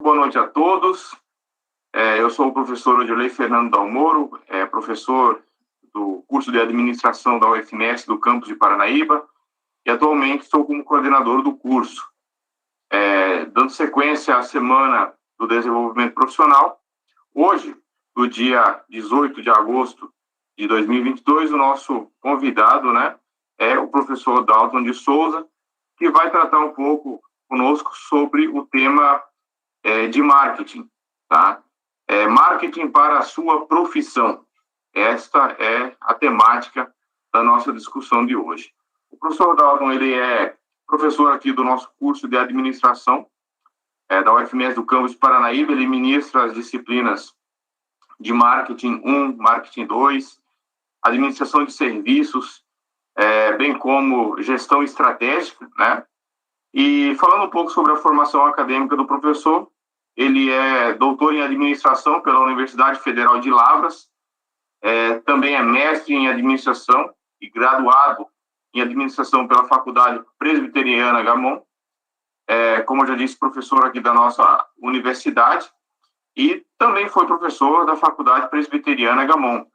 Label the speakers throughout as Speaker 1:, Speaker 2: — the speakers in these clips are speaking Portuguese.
Speaker 1: Boa noite a todos. Eu sou o professor Odilei Fernando Dalmoro, professor do curso de administração da UFMS do campus de Paranaíba, e atualmente estou como coordenador do curso. Dando sequência à Semana do Desenvolvimento Profissional, hoje, no dia 18 de agosto de 2022, o nosso convidado, é o professor Dalton de Souza, que vai tratar um pouco conosco sobre o tema de marketing, tá? Marketing para a sua profissão. Esta é a temática da nossa discussão de hoje. O professor Dalton, ele é professor aqui do nosso curso de administração da UFMS do campus de Paranaíba. Ele ministra as disciplinas de marketing 1, marketing 2, administração de serviços, bem como gestão estratégica, né? E falando um pouco sobre a formação acadêmica do professor, ele é doutor em administração pela Universidade Federal de Lavras, também é mestre em administração e graduado em administração pela Faculdade Presbiteriana Gamon, como eu já disse, professor aqui da nossa universidade, e também foi professor da Faculdade Presbiteriana Gamon.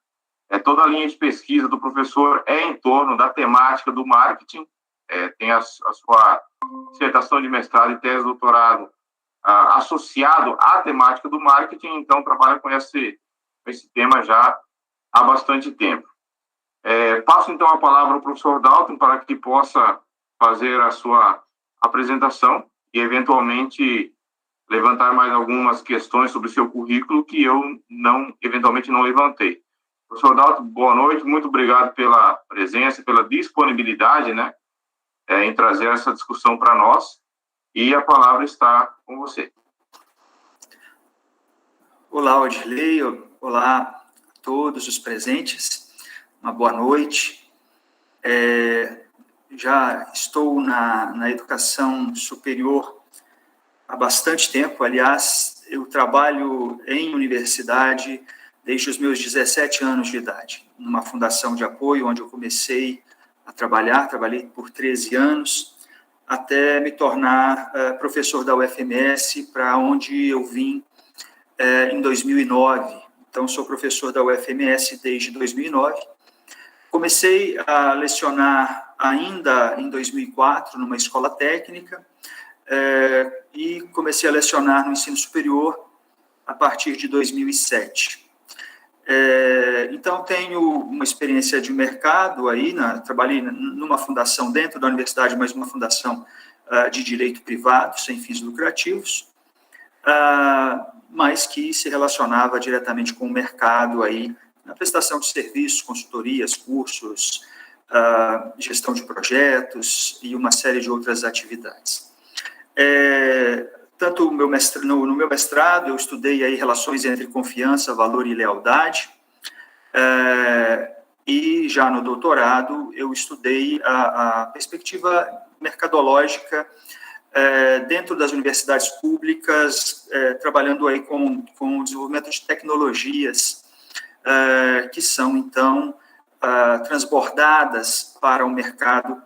Speaker 1: Toda a linha de pesquisa do professor é em torno da temática do marketing, tem a sua dissertação de mestrado e tese de doutorado associado à temática do marketing, então trabalha com esse tema já há bastante tempo. Passo então a palavra ao professor Dalton para que possa fazer a sua apresentação e eventualmente levantar mais algumas questões sobre o seu currículo que eu eventualmente não levantei. Professor Dalton, boa noite, muito obrigado pela presença, pela disponibilidade, em trazer essa discussão para nós, e a palavra está com você.
Speaker 2: Olá, Odilei, olá a todos os presentes, uma boa noite. Já estou na educação superior há bastante tempo, aliás, eu trabalho em universidade desde os meus 17 anos de idade, numa fundação de apoio, onde eu comecei a trabalhei por 13 anos, até me tornar professor da UFMS, para onde eu vim em 2009. Então, sou professor da UFMS desde 2009. Comecei a lecionar ainda em 2004, numa escola técnica, e comecei a lecionar no ensino superior a partir de 2007. Então, tenho uma experiência de mercado aí, trabalhei numa fundação dentro da universidade, mas uma fundação de direito privado, sem fins lucrativos, mas que se relacionava diretamente com o mercado aí, na prestação de serviços, consultorias, cursos, gestão de projetos e uma série de outras atividades. Tanto no meu mestrado, eu estudei aí relações entre confiança, valor e lealdade, e já no doutorado, eu estudei a perspectiva mercadológica dentro das universidades públicas, trabalhando aí com o desenvolvimento de tecnologias que são, então, transbordadas para o mercado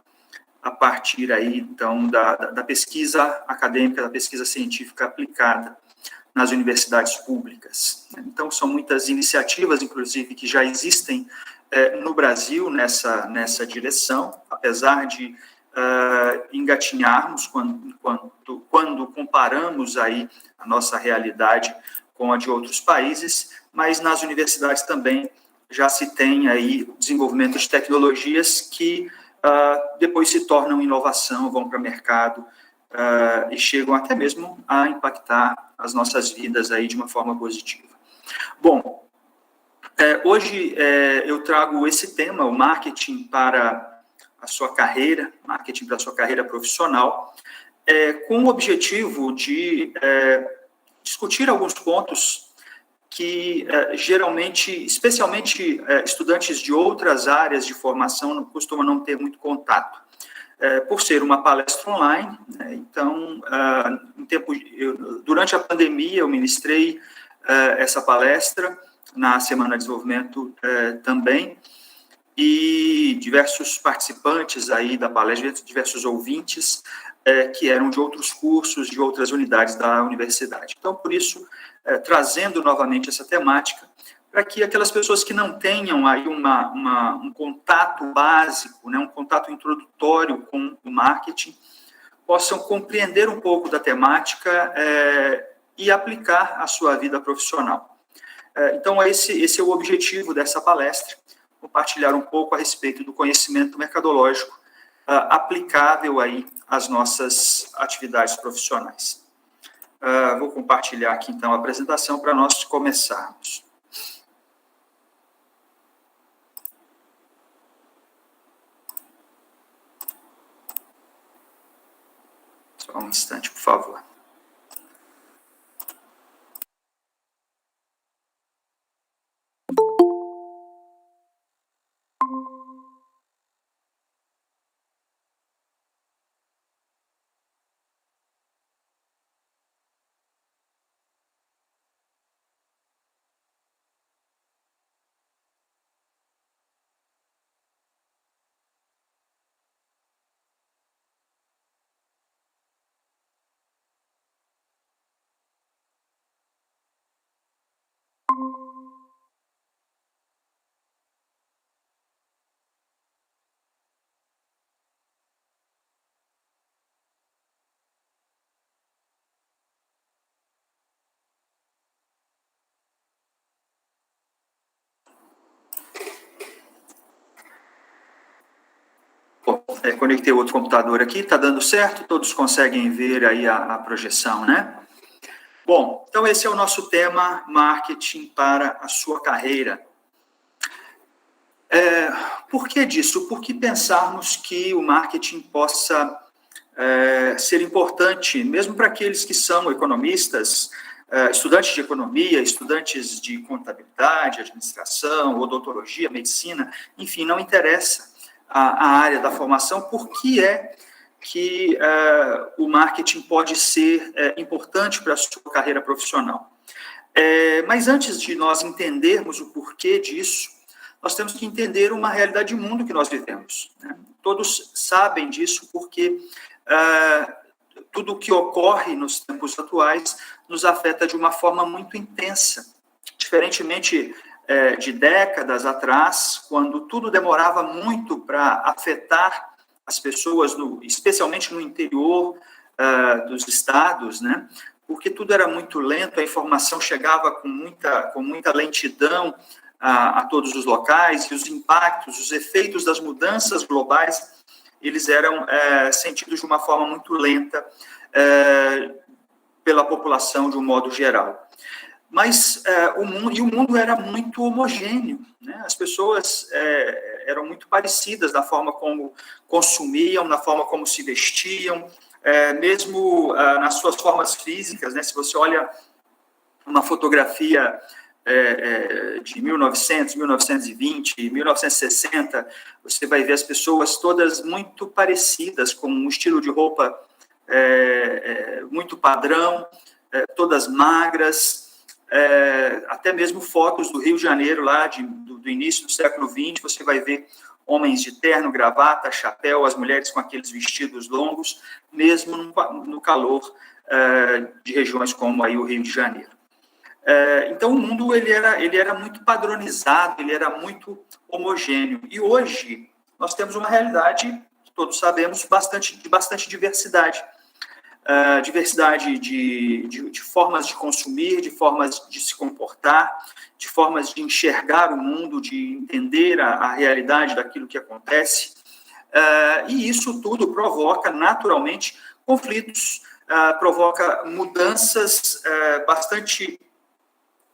Speaker 2: a partir aí, então, da pesquisa acadêmica, da pesquisa científica aplicada nas universidades públicas. Então, são muitas iniciativas, inclusive, que já existem no Brasil nessa direção, apesar de engatinharmos quando comparamos aí a nossa realidade com a de outros países, mas nas universidades também já se tem aí o desenvolvimento de tecnologias que depois se tornam inovação, vão para o mercado e chegam até mesmo a impactar as nossas vidas aí de uma forma positiva. Bom, hoje eu trago esse tema, o marketing para a sua carreira, marketing para a sua carreira profissional, com o objetivo de discutir alguns pontos que geralmente, especialmente estudantes de outras áreas de formação, costumam não ter muito contato. Por ser uma palestra online, então, durante a pandemia, eu ministrei essa palestra na Semana de Desenvolvimento também, e diversos participantes aí da palestra, diversos ouvintes, que eram de outros cursos, de outras unidades da universidade. Então, por isso, trazendo novamente essa temática, para que aquelas pessoas que não tenham aí um contato básico, né, um contato introdutório com o marketing, possam compreender um pouco da temática e aplicar à sua vida profissional. Então, esse é o objetivo dessa palestra, compartilhar um pouco a respeito do conhecimento mercadológico aplicável aí às nossas atividades profissionais. Vou compartilhar aqui, então, a apresentação para nós começarmos. Só um instante, por favor. Bom, conectei outro computador aqui, está dando certo? Todos conseguem ver aí a projeção, né? Bom, então esse é o nosso tema, marketing para a sua carreira. Por que disso? Por que pensarmos que o marketing possa ser importante, mesmo para aqueles que são economistas, estudantes de economia, estudantes de contabilidade, administração, odontologia, medicina, enfim, não interessa a área da formação, por que é que o marketing pode ser importante para a sua carreira profissional. Mas antes de nós entendermos o porquê disso, nós temos que entender uma realidade de mundo que nós vivemos, né? Todos sabem disso porque tudo o que ocorre nos tempos atuais nos afeta de uma forma muito intensa. Diferentemente de décadas atrás, quando tudo demorava muito para afetar as pessoas, especialmente no interior dos estados, né? Porque tudo era muito lento, a informação chegava com muita lentidão a todos os locais, e os impactos, os efeitos das mudanças globais, eles eram sentidos de uma forma muito lenta pela população de um modo geral. Mas o mundo era muito homogêneo, né? As pessoas eram muito parecidas na forma como consumiam, na forma como se vestiam, mesmo nas suas formas físicas, né? Se você olha uma fotografia de 1900, 1920, 1960, você vai ver as pessoas todas muito parecidas, com um estilo de roupa muito padrão, todas magras, até mesmo fotos do Rio de Janeiro, lá do início do século XX, você vai ver homens de terno, gravata, chapéu, as mulheres com aqueles vestidos longos, mesmo no calor de regiões como aí o Rio de Janeiro. Então, o mundo ele era muito padronizado, ele era muito homogêneo. E hoje, nós temos uma realidade, que todos sabemos, de bastante diversidade. Diversidade de formas de consumir, de formas de se comportar, de formas de enxergar o mundo, de entender a realidade daquilo que acontece. E isso tudo provoca, naturalmente, conflitos, provoca mudanças bastante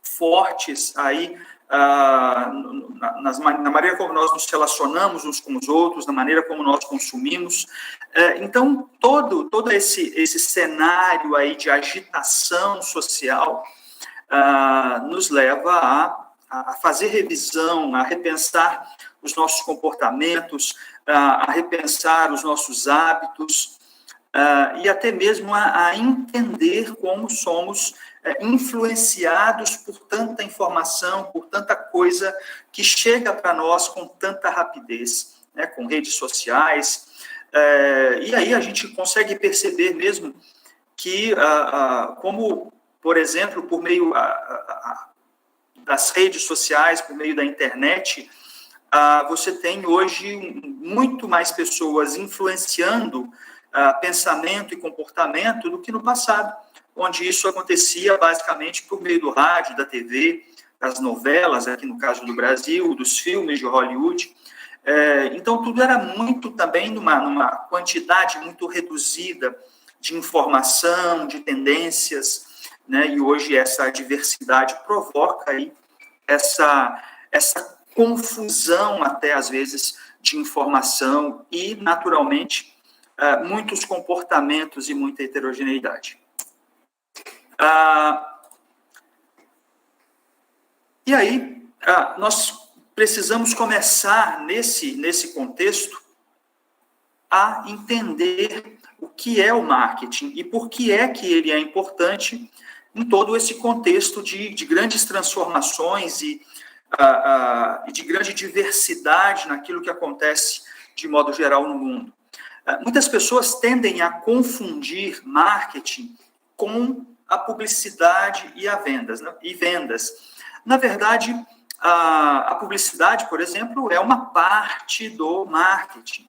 Speaker 2: fortes aí na maneira como nós nos relacionamos uns com os outros, na maneira como nós consumimos. Então, todo esse cenário aí de agitação social nos leva a fazer revisão, a repensar os nossos comportamentos, a repensar os nossos hábitos, e até mesmo a entender como somos influenciados por tanta informação, por tanta coisa que chega para nós com tanta rapidez. né, com redes sociais, e aí a gente consegue perceber mesmo que, como, por exemplo, por meio das redes sociais, por meio da internet, você tem hoje muito mais pessoas influenciando pensamento e comportamento do que no passado, onde isso acontecia basicamente por meio do rádio, da TV, das novelas, aqui no caso do Brasil, dos filmes de Hollywood. Então, tudo era muito também numa quantidade muito reduzida de informação, de tendências, né? E hoje essa diversidade provoca aí essa confusão, até às vezes, de informação e, naturalmente, muitos comportamentos e muita heterogeneidade. E aí, nós precisamos começar, nesse contexto, a entender o que é o marketing e por que é que ele é importante em todo esse contexto de grandes transformações e de grande diversidade naquilo que acontece de modo geral no mundo. Muitas pessoas tendem a confundir marketing com a publicidade e vendas. Na verdade, a publicidade, por exemplo, é uma parte do marketing.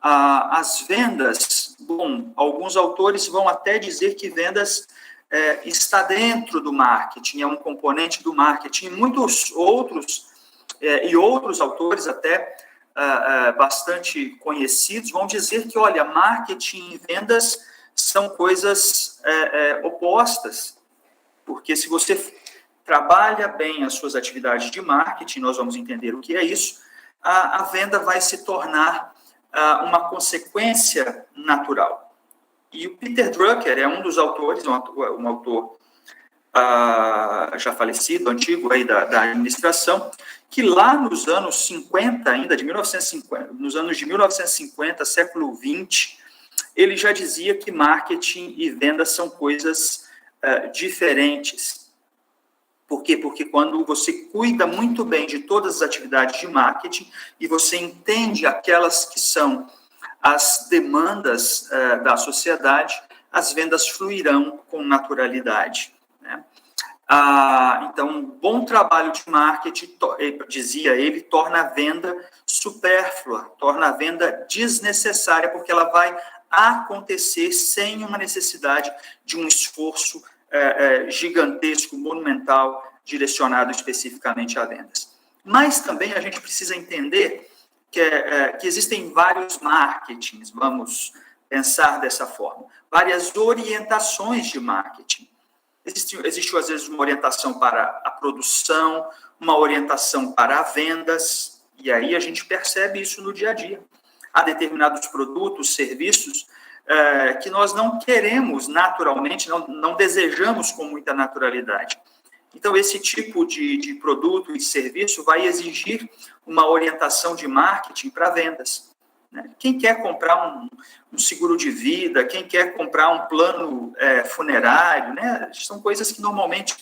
Speaker 2: As vendas, bom, alguns autores vão até dizer que vendas está dentro do marketing, é um componente do marketing. Muitos outros, e outros autores até bastante conhecidos, vão dizer que, olha, marketing e vendas são coisas opostas, porque se você trabalha bem as suas atividades de marketing, nós vamos entender o que é isso, a venda vai se tornar uma consequência natural. E o Peter Drucker é um dos autores, um autor já falecido, antigo aí da administração, que lá nos anos 50, ainda de 1950, nos anos de 1950, século 20, ele já dizia que marketing e vendas são coisas diferentes. Por quê? Porque quando você cuida muito bem de todas as atividades de marketing e você entende aquelas que são as demandas da sociedade, as vendas fluirão com naturalidade, né? Então, um bom trabalho de marketing, dizia ele, torna a venda supérflua, torna a venda desnecessária, porque ela vai acontecer sem uma necessidade de um esforço gigantesco, monumental, direcionado especificamente a vendas. Mas também a gente precisa entender que existem vários marketings, vamos pensar dessa forma, várias orientações de marketing. Existe, às vezes, uma orientação para a produção, uma orientação para vendas, e aí a gente percebe isso no dia a dia. Há determinados produtos, serviços, que nós não queremos naturalmente, não desejamos com muita naturalidade. Então, esse tipo de produto e serviço vai exigir uma orientação de marketing para vendas. Quem quer comprar um seguro de vida, quem quer comprar um plano funerário, né? São coisas que normalmente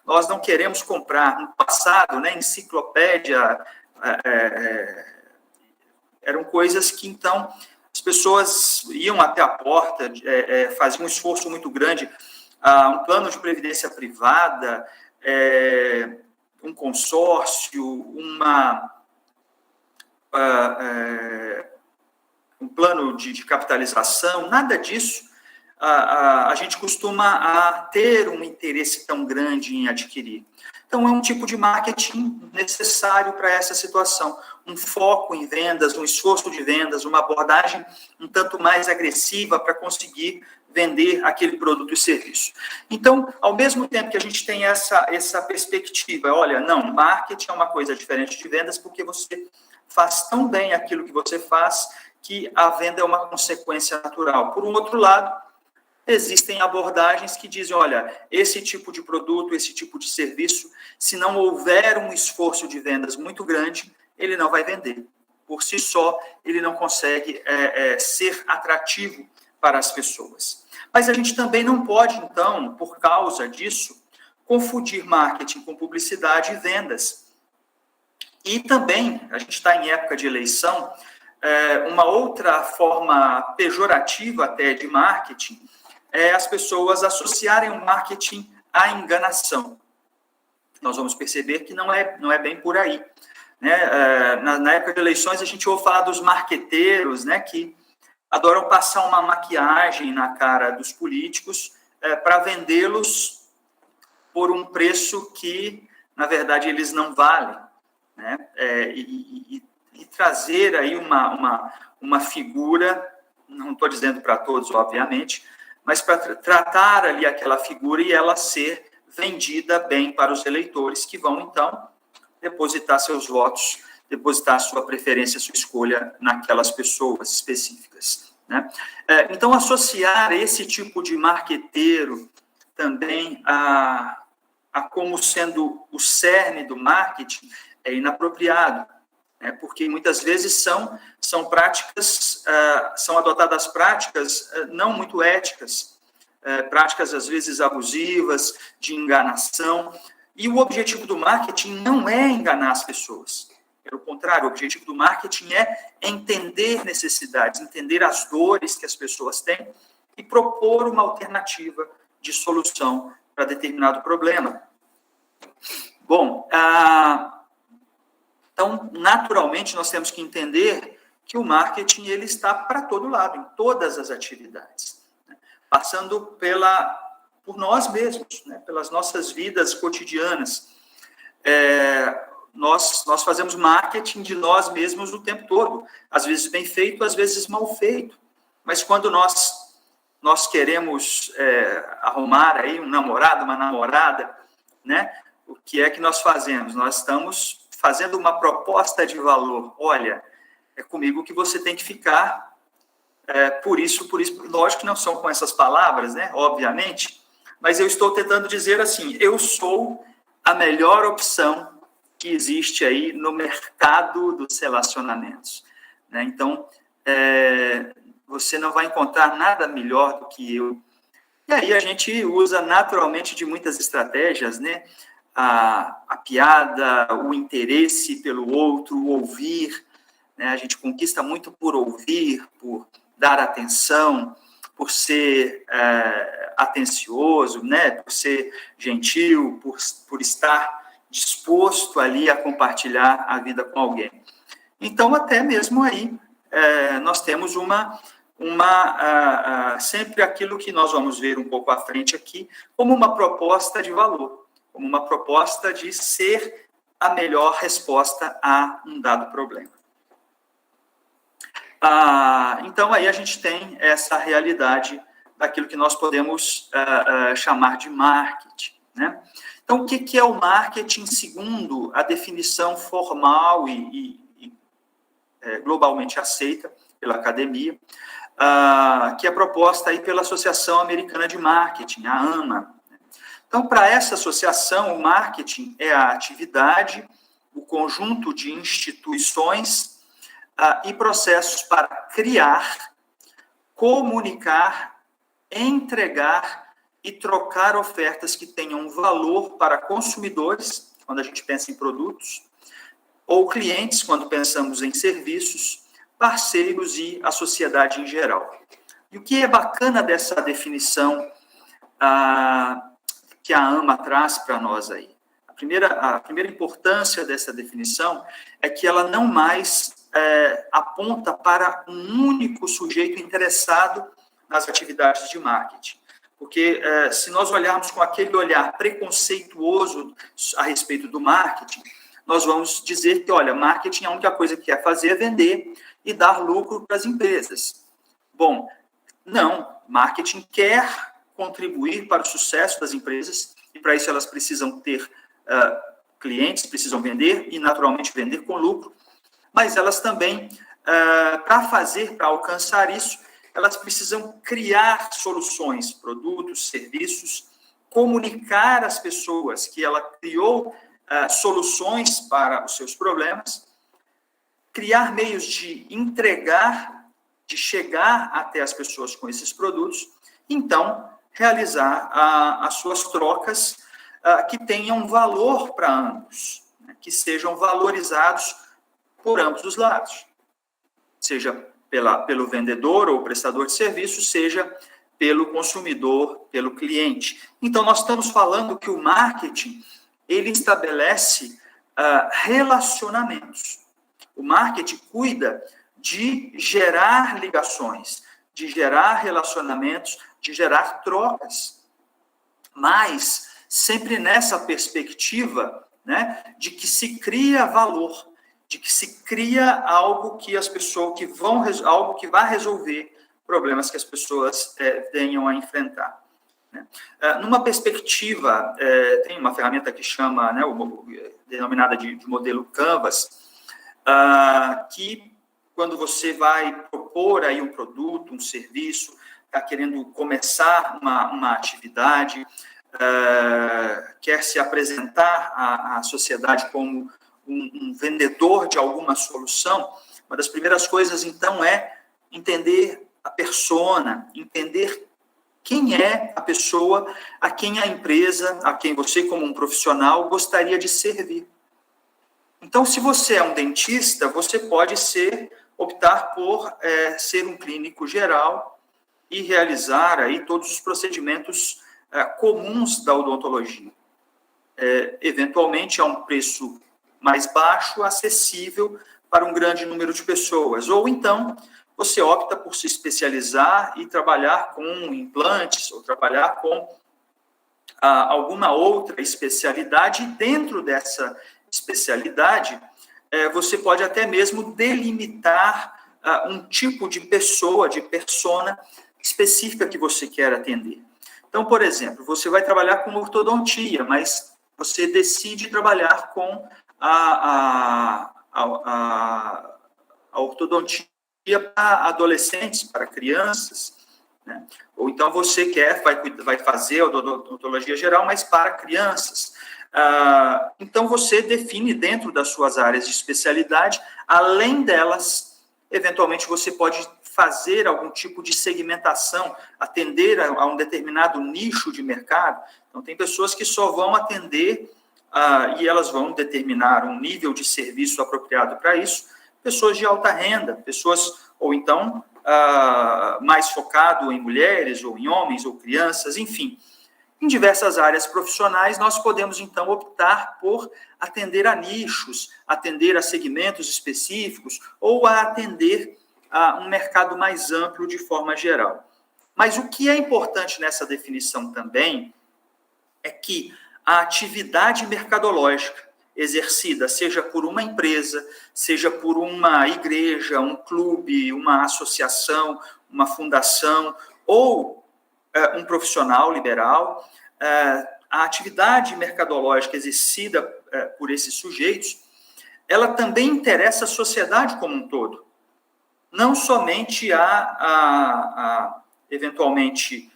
Speaker 2: nós não queremos comprar. No passado, né, enciclopédia, eram coisas que, então, as pessoas iam até a porta, faziam um esforço muito grande, um plano de previdência privada, um consórcio, um plano de capitalização, nada disso a gente costuma ter um interesse tão grande em adquirir. Então, é um tipo de marketing necessário para essa situação. Um foco em vendas, um esforço de vendas, uma abordagem um tanto mais agressiva para conseguir vender aquele produto e serviço. Então, ao mesmo tempo que a gente tem essa perspectiva, olha, não, marketing é uma coisa diferente de vendas porque você faz tão bem aquilo que você faz que a venda é uma consequência natural. Por um outro lado, existem abordagens que dizem, olha, esse tipo de produto, esse tipo de serviço, se não houver um esforço de vendas muito grande, ele não vai vender. Por si só, ele não consegue ser atrativo para as pessoas. Mas a gente também não pode, então, por causa disso, confundir marketing com publicidade e vendas. E também, a gente está em época de eleição, uma outra forma pejorativa até de marketing é as pessoas associarem o marketing à enganação. Nós vamos perceber que não é bem por aí. Né? Na época de eleições, a gente ouve falar dos marqueteiros, né, que adoram passar uma maquiagem na cara dos políticos para vendê-los por um preço que, na verdade, eles não valem. Né? E trazer aí uma figura, não estou dizendo para todos, obviamente, mas para tratar ali aquela figura e ela ser vendida bem para os eleitores, que vão, então, depositar seus votos, depositar sua preferência, sua escolha naquelas pessoas específicas. Né? Então, associar esse tipo de marqueteiro também a como sendo o cerne do marketing é inapropriado, né? Porque muitas vezes são práticas, são adotadas práticas não muito éticas, práticas às vezes abusivas, de enganação, e o objetivo do marketing não é enganar as pessoas. Pelo contrário, o objetivo do marketing é entender necessidades, entender as dores que as pessoas têm e propor uma alternativa de solução para determinado problema. Bom, então, naturalmente, nós temos que entender que o marketing ele está para todo lado, em todas as atividades, né? Passando por nós mesmos, né? Pelas nossas vidas cotidianas. Nós fazemos marketing de nós mesmos o tempo todo, às vezes bem feito, às vezes mal feito, mas quando nós queremos arrumar aí um namorado, uma namorada, né? O que é que nós fazemos? Nós estamos fazendo uma proposta de valor. Olha, é comigo que você tem que ficar, por isso, lógico que não são com essas palavras, né? Obviamente, mas eu estou tentando dizer assim, eu sou a melhor opção que existe aí no mercado dos relacionamentos. Né? Então, você não vai encontrar nada melhor do que eu. E aí a gente usa naturalmente de muitas estratégias, né? A piada, o interesse pelo outro, o ouvir, né? A gente conquista muito por ouvir, por dar atenção, por ser atencioso, né? Por ser gentil, por estar disposto ali a compartilhar a vida com alguém. Então, até mesmo aí, nós temos sempre aquilo que nós vamos ver um pouco à frente aqui, como uma proposta de valor, como uma proposta de ser a melhor resposta a um dado problema. Então, aí a gente tem essa realidade daquilo que nós podemos chamar de marketing, né? Então, o que é o marketing segundo a definição formal e globalmente aceita pela academia, que é proposta aí pela Associação Americana de Marketing, a AMA. Então, para essa associação, o marketing é a atividade, o conjunto de instituições e processos para criar, comunicar, entregar e trocar ofertas que tenham valor para consumidores, quando a gente pensa em produtos, ou clientes, quando pensamos em serviços, parceiros e a sociedade em geral. E o que é bacana dessa definição que a AMA traz para nós aí? A primeira importância dessa definição é que ela não mais aponta para um único sujeito interessado nas atividades de marketing. Porque se nós olharmos com aquele olhar preconceituoso a respeito do marketing, nós vamos dizer que, olha, marketing, a única coisa que quer fazer é vender e dar lucro para as empresas. Bom, não, marketing quer contribuir para o sucesso das empresas e para isso elas precisam ter clientes, precisam vender e naturalmente vender com lucro, mas elas também, para alcançar isso, elas precisam criar soluções, produtos, serviços, comunicar às pessoas que ela criou soluções para os seus problemas, criar meios de entregar, de chegar até as pessoas com esses produtos, então realizar as suas trocas que tenham valor para ambos. Né? que sejam valorizados por ambos os lados, seja pelo vendedor ou prestador de serviço, seja pelo consumidor, pelo cliente. Então, nós estamos falando que o marketing, ele estabelece relacionamentos. O marketing cuida de gerar ligações, de gerar relacionamentos, de gerar trocas. Mas sempre nessa perspectiva, né, de que se cria valor, de que se cria algo que as pessoas algo que vai resolver problemas que as pessoas venham a enfrentar. Né? Numa perspectiva, tem uma ferramenta que chama, né, denominada de modelo Canvas, que quando você vai propor aí um produto, um serviço, está querendo começar uma atividade, quer se apresentar à sociedade como um vendedor de alguma solução, uma das primeiras coisas, então, é entender a persona, entender quem é a pessoa a quem a empresa, a quem você, como um profissional, gostaria de servir. Então, se você é um dentista, você pode optar por ser um clínico geral e realizar aí todos os procedimentos comuns da odontologia. Eventualmente, a um preço mais baixo, acessível para um grande número de pessoas. Ou então, você opta por se especializar e trabalhar com implantes, ou trabalhar com alguma outra especialidade. Dentro dessa especialidade, você pode até mesmo delimitar um tipo de pessoa, de persona específica que você quer atender. Então, por exemplo, você vai trabalhar com ortodontia, mas você decide trabalhar com a ortodontia para adolescentes, para crianças, né? Ou então você vai fazer a odontologia geral, mas para crianças. Então você define dentro das suas áreas de especialidade, além delas, eventualmente você pode fazer algum tipo de segmentação, atender a um determinado nicho de mercado. Então tem pessoas que só vão atender e elas vão determinar um nível de serviço apropriado para isso, pessoas de alta renda, pessoas, ou então, mais focado em mulheres, ou em homens, ou crianças, enfim. Em diversas áreas profissionais, nós podemos, então, optar por atender a nichos, atender a segmentos específicos, ou a atender a um mercado mais amplo de forma geral. Mas o que é importante nessa definição também é que a atividade mercadológica exercida, seja por uma empresa, seja por uma igreja, um clube, uma associação, uma fundação, ou um profissional liberal, a atividade mercadológica exercida por esses sujeitos, ela também interessa a sociedade como um todo. Não somente eventualmente,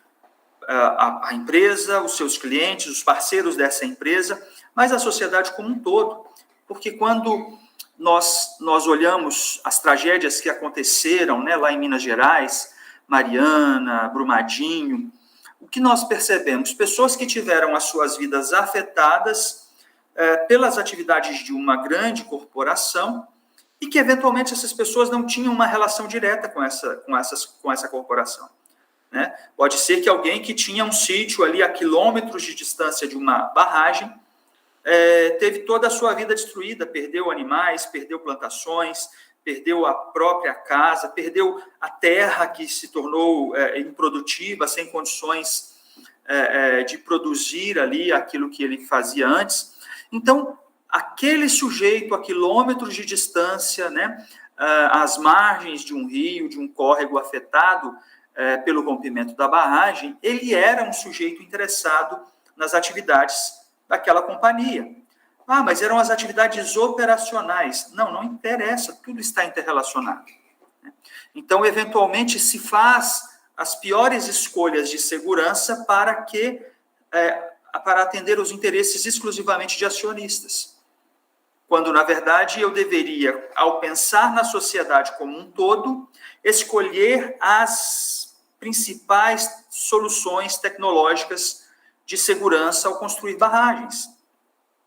Speaker 2: a empresa, os seus clientes, os parceiros dessa empresa, mas a sociedade como um todo. Porque quando nós olhamos as tragédias que aconteceram, né, lá em Minas Gerais, Mariana, Brumadinho, o que nós percebemos? Pessoas que tiveram as suas vidas afetadas pelas atividades de uma grande corporação e que, eventualmente, essas pessoas não tinham uma relação direta com essa corporação. Né? Pode ser que alguém que tinha um sítio ali a quilômetros de distância de uma barragem teve toda a sua vida destruída, perdeu animais, perdeu plantações, perdeu a própria casa, perdeu a terra que se tornou improdutiva, sem condições de produzir ali aquilo que ele fazia antes. Então, aquele sujeito a quilômetros de distância, né, às margens de um rio, de um córrego afetado pelo rompimento da barragem, ele era um sujeito interessado nas atividades daquela companhia. Mas eram as atividades operacionais. Não interessa, tudo está interrelacionado. Então, eventualmente, se faz as piores escolhas de segurança para atender os interesses exclusivamente de acionistas. Quando, na verdade, eu deveria, ao pensar na sociedade como um todo, escolher as principais soluções tecnológicas de segurança ao construir barragens.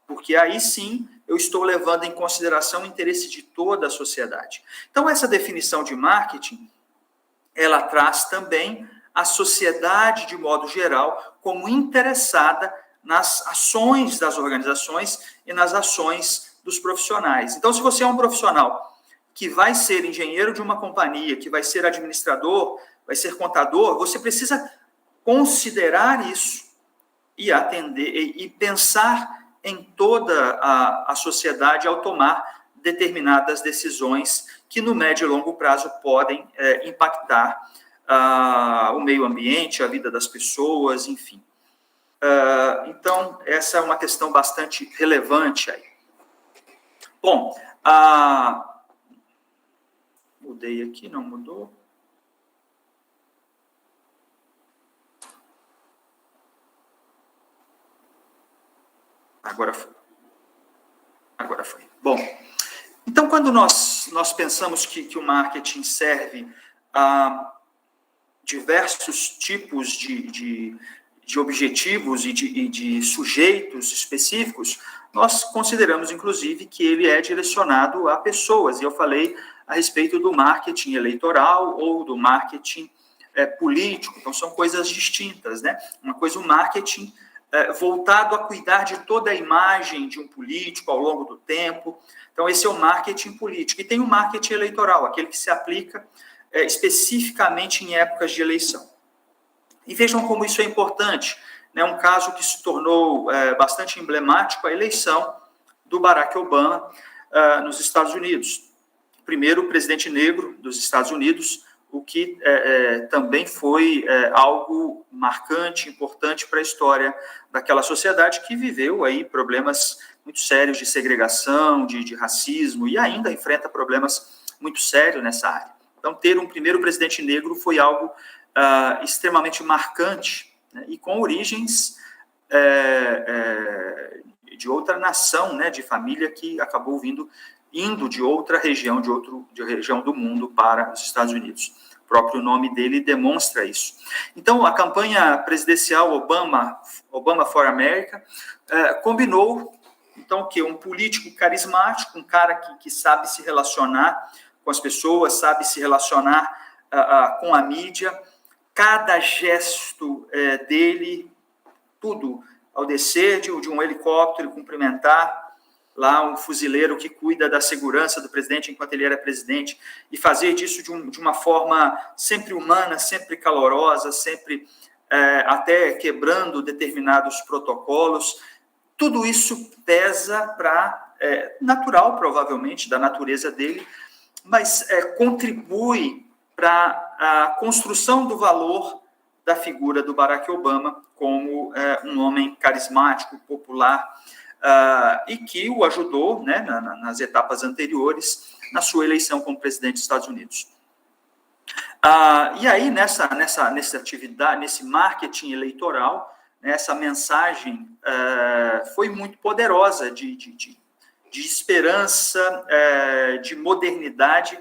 Speaker 2: Porque aí sim eu estou levando em consideração o interesse de toda a sociedade. Então, essa definição de marketing, ela traz também a sociedade, de modo geral, como interessada nas ações das organizações e nas ações dos profissionais. Então, se você é um profissional que vai ser engenheiro de uma companhia, que vai ser administrador, vai ser contador, você precisa considerar isso e atender e pensar em toda a sociedade ao tomar determinadas decisões que no médio e longo prazo podem impactar o meio ambiente, a vida das pessoas, enfim. Então, essa é uma questão bastante relevante aí. Bom, mudei aqui, não mudou. Agora foi. Agora foi. Bom, então, quando nós pensamos que o marketing serve a diversos tipos de objetivos e de sujeitos específicos, nós consideramos, inclusive, que ele é direcionado a pessoas. E eu falei a respeito do marketing eleitoral ou do marketing político. Então, são coisas distintas, né? Uma coisa, o marketing voltado a cuidar de toda a imagem de um político ao longo do tempo. Então, esse é o marketing político. E tem o marketing eleitoral, aquele que se aplica especificamente em épocas de eleição. E vejam como isso é importante, né? Um caso que se tornou bastante emblemático, a eleição do Barack Obama nos Estados Unidos. Primeiro presidente negro dos Estados Unidos, o que também foi algo marcante, importante para a história daquela sociedade que viveu aí problemas muito sérios de segregação, de racismo, e ainda enfrenta problemas muito sérios nessa área. Então, ter um primeiro presidente negro foi algo extremamente marcante, né, e com origens de outra nação, né, de família que acabou indo de outra região, de região do mundo para os Estados Unidos. O próprio nome dele demonstra isso. Então, a campanha presidencial Obama for America combinou, então, que um político carismático, um cara que sabe se relacionar com as pessoas, sabe se relacionar com a mídia, cada gesto dele, tudo, ao descer de um helicóptero, cumprimentar lá um fuzileiro que cuida da segurança do presidente enquanto ele era presidente, e fazer disso de uma forma sempre humana, sempre calorosa, sempre até quebrando determinados protocolos. Tudo isso pesa para, natural provavelmente, da natureza dele, mas contribui para a construção do valor da figura do Barack Obama como um homem carismático, popular, e que o ajudou, né, nas etapas anteriores, na sua eleição como presidente dos Estados Unidos. E aí, nessa atividade, nesse marketing eleitoral, né, essa mensagem foi muito poderosa de esperança, de modernidade,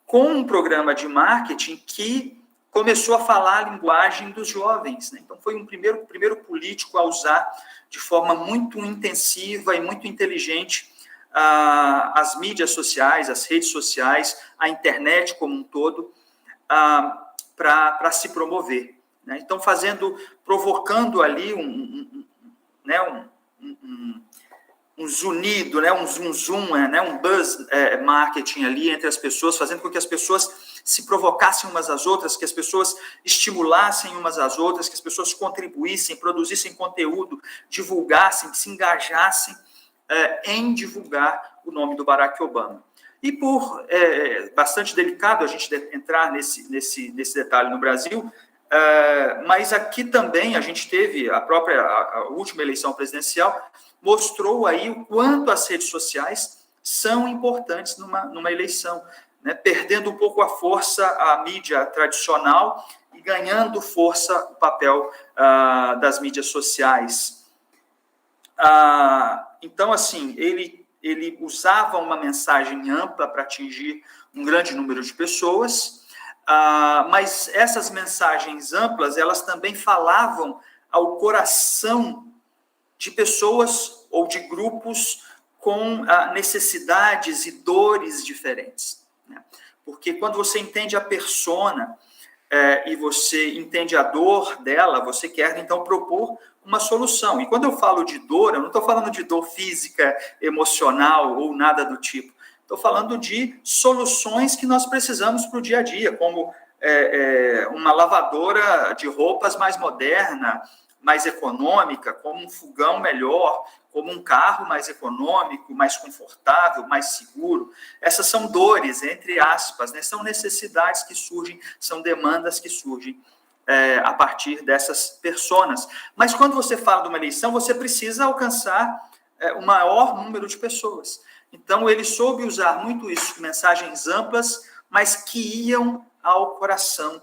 Speaker 2: com um programa de marketing que começou a falar a linguagem dos jovens, né? Então, foi um primeiro político a usar de forma muito intensiva e muito inteligente as mídias sociais, as redes sociais, a internet como um todo, para se promover, né? Então, provocando ali um zunido, né, um zoom, né, um buzz marketing ali entre as pessoas, fazendo com que as pessoas se provocassem umas às outras, que as pessoas estimulassem umas às outras, que as pessoas contribuíssem, produzissem conteúdo, divulgassem, se engajassem em divulgar o nome do Barack Obama. E bastante delicado a gente entrar nesse detalhe no Brasil, mas aqui também a gente teve a última eleição presidencial, mostrou aí o quanto as redes sociais são importantes numa eleição, né? Perdendo um pouco a força a mídia tradicional e ganhando força o papel das mídias sociais. Então, assim, ele usava uma mensagem ampla para atingir um grande número de pessoas, mas essas mensagens amplas, elas também falavam ao coração de pessoas ou de grupos com necessidades e dores diferentes, né? Porque quando você entende a persona e você entende a dor dela, você quer, então, propor uma solução. E quando eu falo de dor, eu não estou falando de dor física, emocional ou nada do tipo. Estou falando de soluções que nós precisamos para o dia a dia, como uma lavadora de roupas mais moderna, mais econômica, como um fogão melhor, como um carro mais econômico, mais confortável, mais seguro. Essas são dores, entre aspas, né? São necessidades que surgem, são demandas que surgem a partir dessas personas. Mas quando você fala de uma eleição, você precisa alcançar o maior número de pessoas. Então, ele soube usar muito isso, mensagens amplas, mas que iam ao coração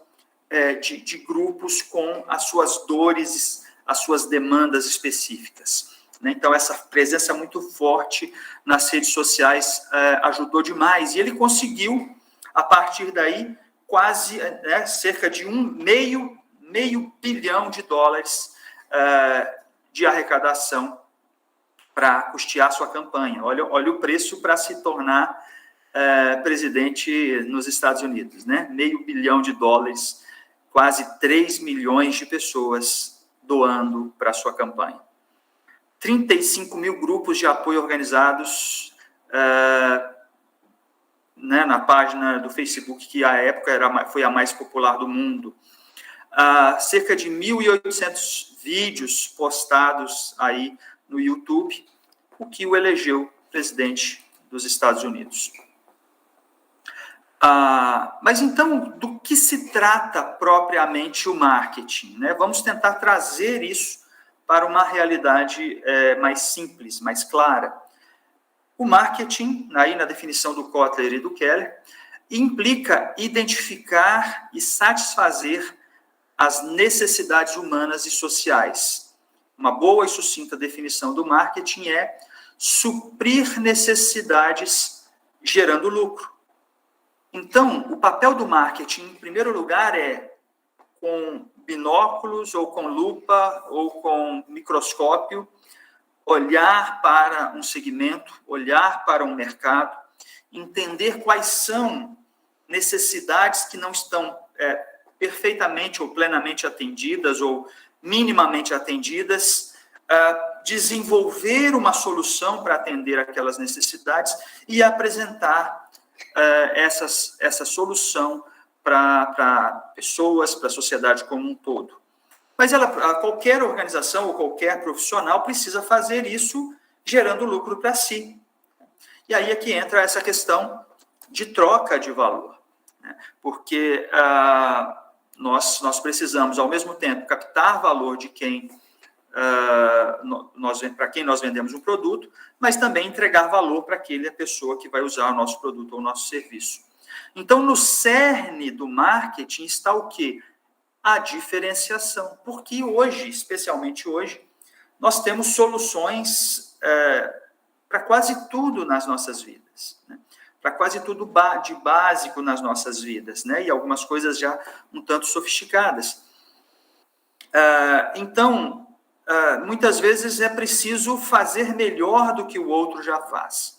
Speaker 2: de grupos com as suas dores, as suas demandas específicas. Então, essa presença muito forte nas redes sociais ajudou demais. E ele conseguiu, a partir daí, quase cerca de meio bilhão de dólares de arrecadação para custear sua campanha. Olha o preço para se tornar presidente nos Estados Unidos, né? $500 milhão, quase 3 milhões de pessoas doando para a sua campanha. 35 mil grupos de apoio organizados na página do Facebook, que à época foi a mais popular do mundo. Cerca de 1.800 vídeos postados aí no YouTube, o que o elegeu presidente dos Estados Unidos. Mas então, do que se trata propriamente o marketing, né? Vamos tentar trazer isso para uma realidade mais simples, mais clara. O marketing, aí na definição do Kotler e do Keller, implica identificar e satisfazer as necessidades humanas e sociais. Uma boa e sucinta definição do marketing é suprir necessidades gerando lucro. Então, o papel do marketing, em primeiro lugar, é com binóculos, ou com lupa, ou com microscópio, olhar para um segmento, olhar para um mercado, entender quais são necessidades que não estão perfeitamente ou plenamente atendidas, ou minimamente atendidas, desenvolver uma solução para atender aquelas necessidades e apresentar essa solução para pessoas, para a sociedade como um todo. Mas qualquer organização ou qualquer profissional precisa fazer isso gerando lucro para si. E aí é que entra essa questão de troca de valor, né? Porque nós precisamos, ao mesmo tempo, captar valor de para quem nós vendemos um produto, mas também entregar valor para aquela pessoa que vai usar o nosso produto ou o nosso serviço. Então, no cerne do marketing está o quê? A diferenciação. Porque hoje, especialmente hoje, nós temos soluções para quase tudo nas nossas vidas, né? Para quase tudo de básico nas nossas vidas, né? E algumas coisas já um tanto sofisticadas. Então, muitas vezes é preciso fazer melhor do que o outro já faz.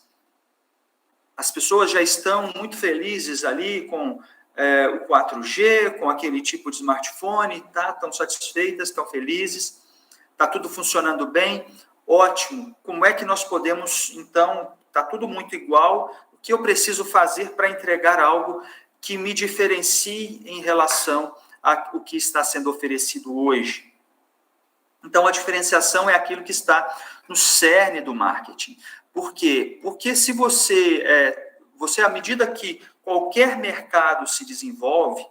Speaker 2: As pessoas já estão muito felizes ali com o 4G, com aquele tipo de smartphone, tá? Estão satisfeitas, estão felizes, está tudo funcionando bem, ótimo. Como é que nós podemos, então, está tudo muito igual, o que eu preciso fazer para entregar algo que me diferencie em relação ao que está sendo oferecido hoje? Então, a diferenciação é aquilo que está no cerne do marketing. Por quê? Porque se você, à medida que qualquer mercado se desenvolve,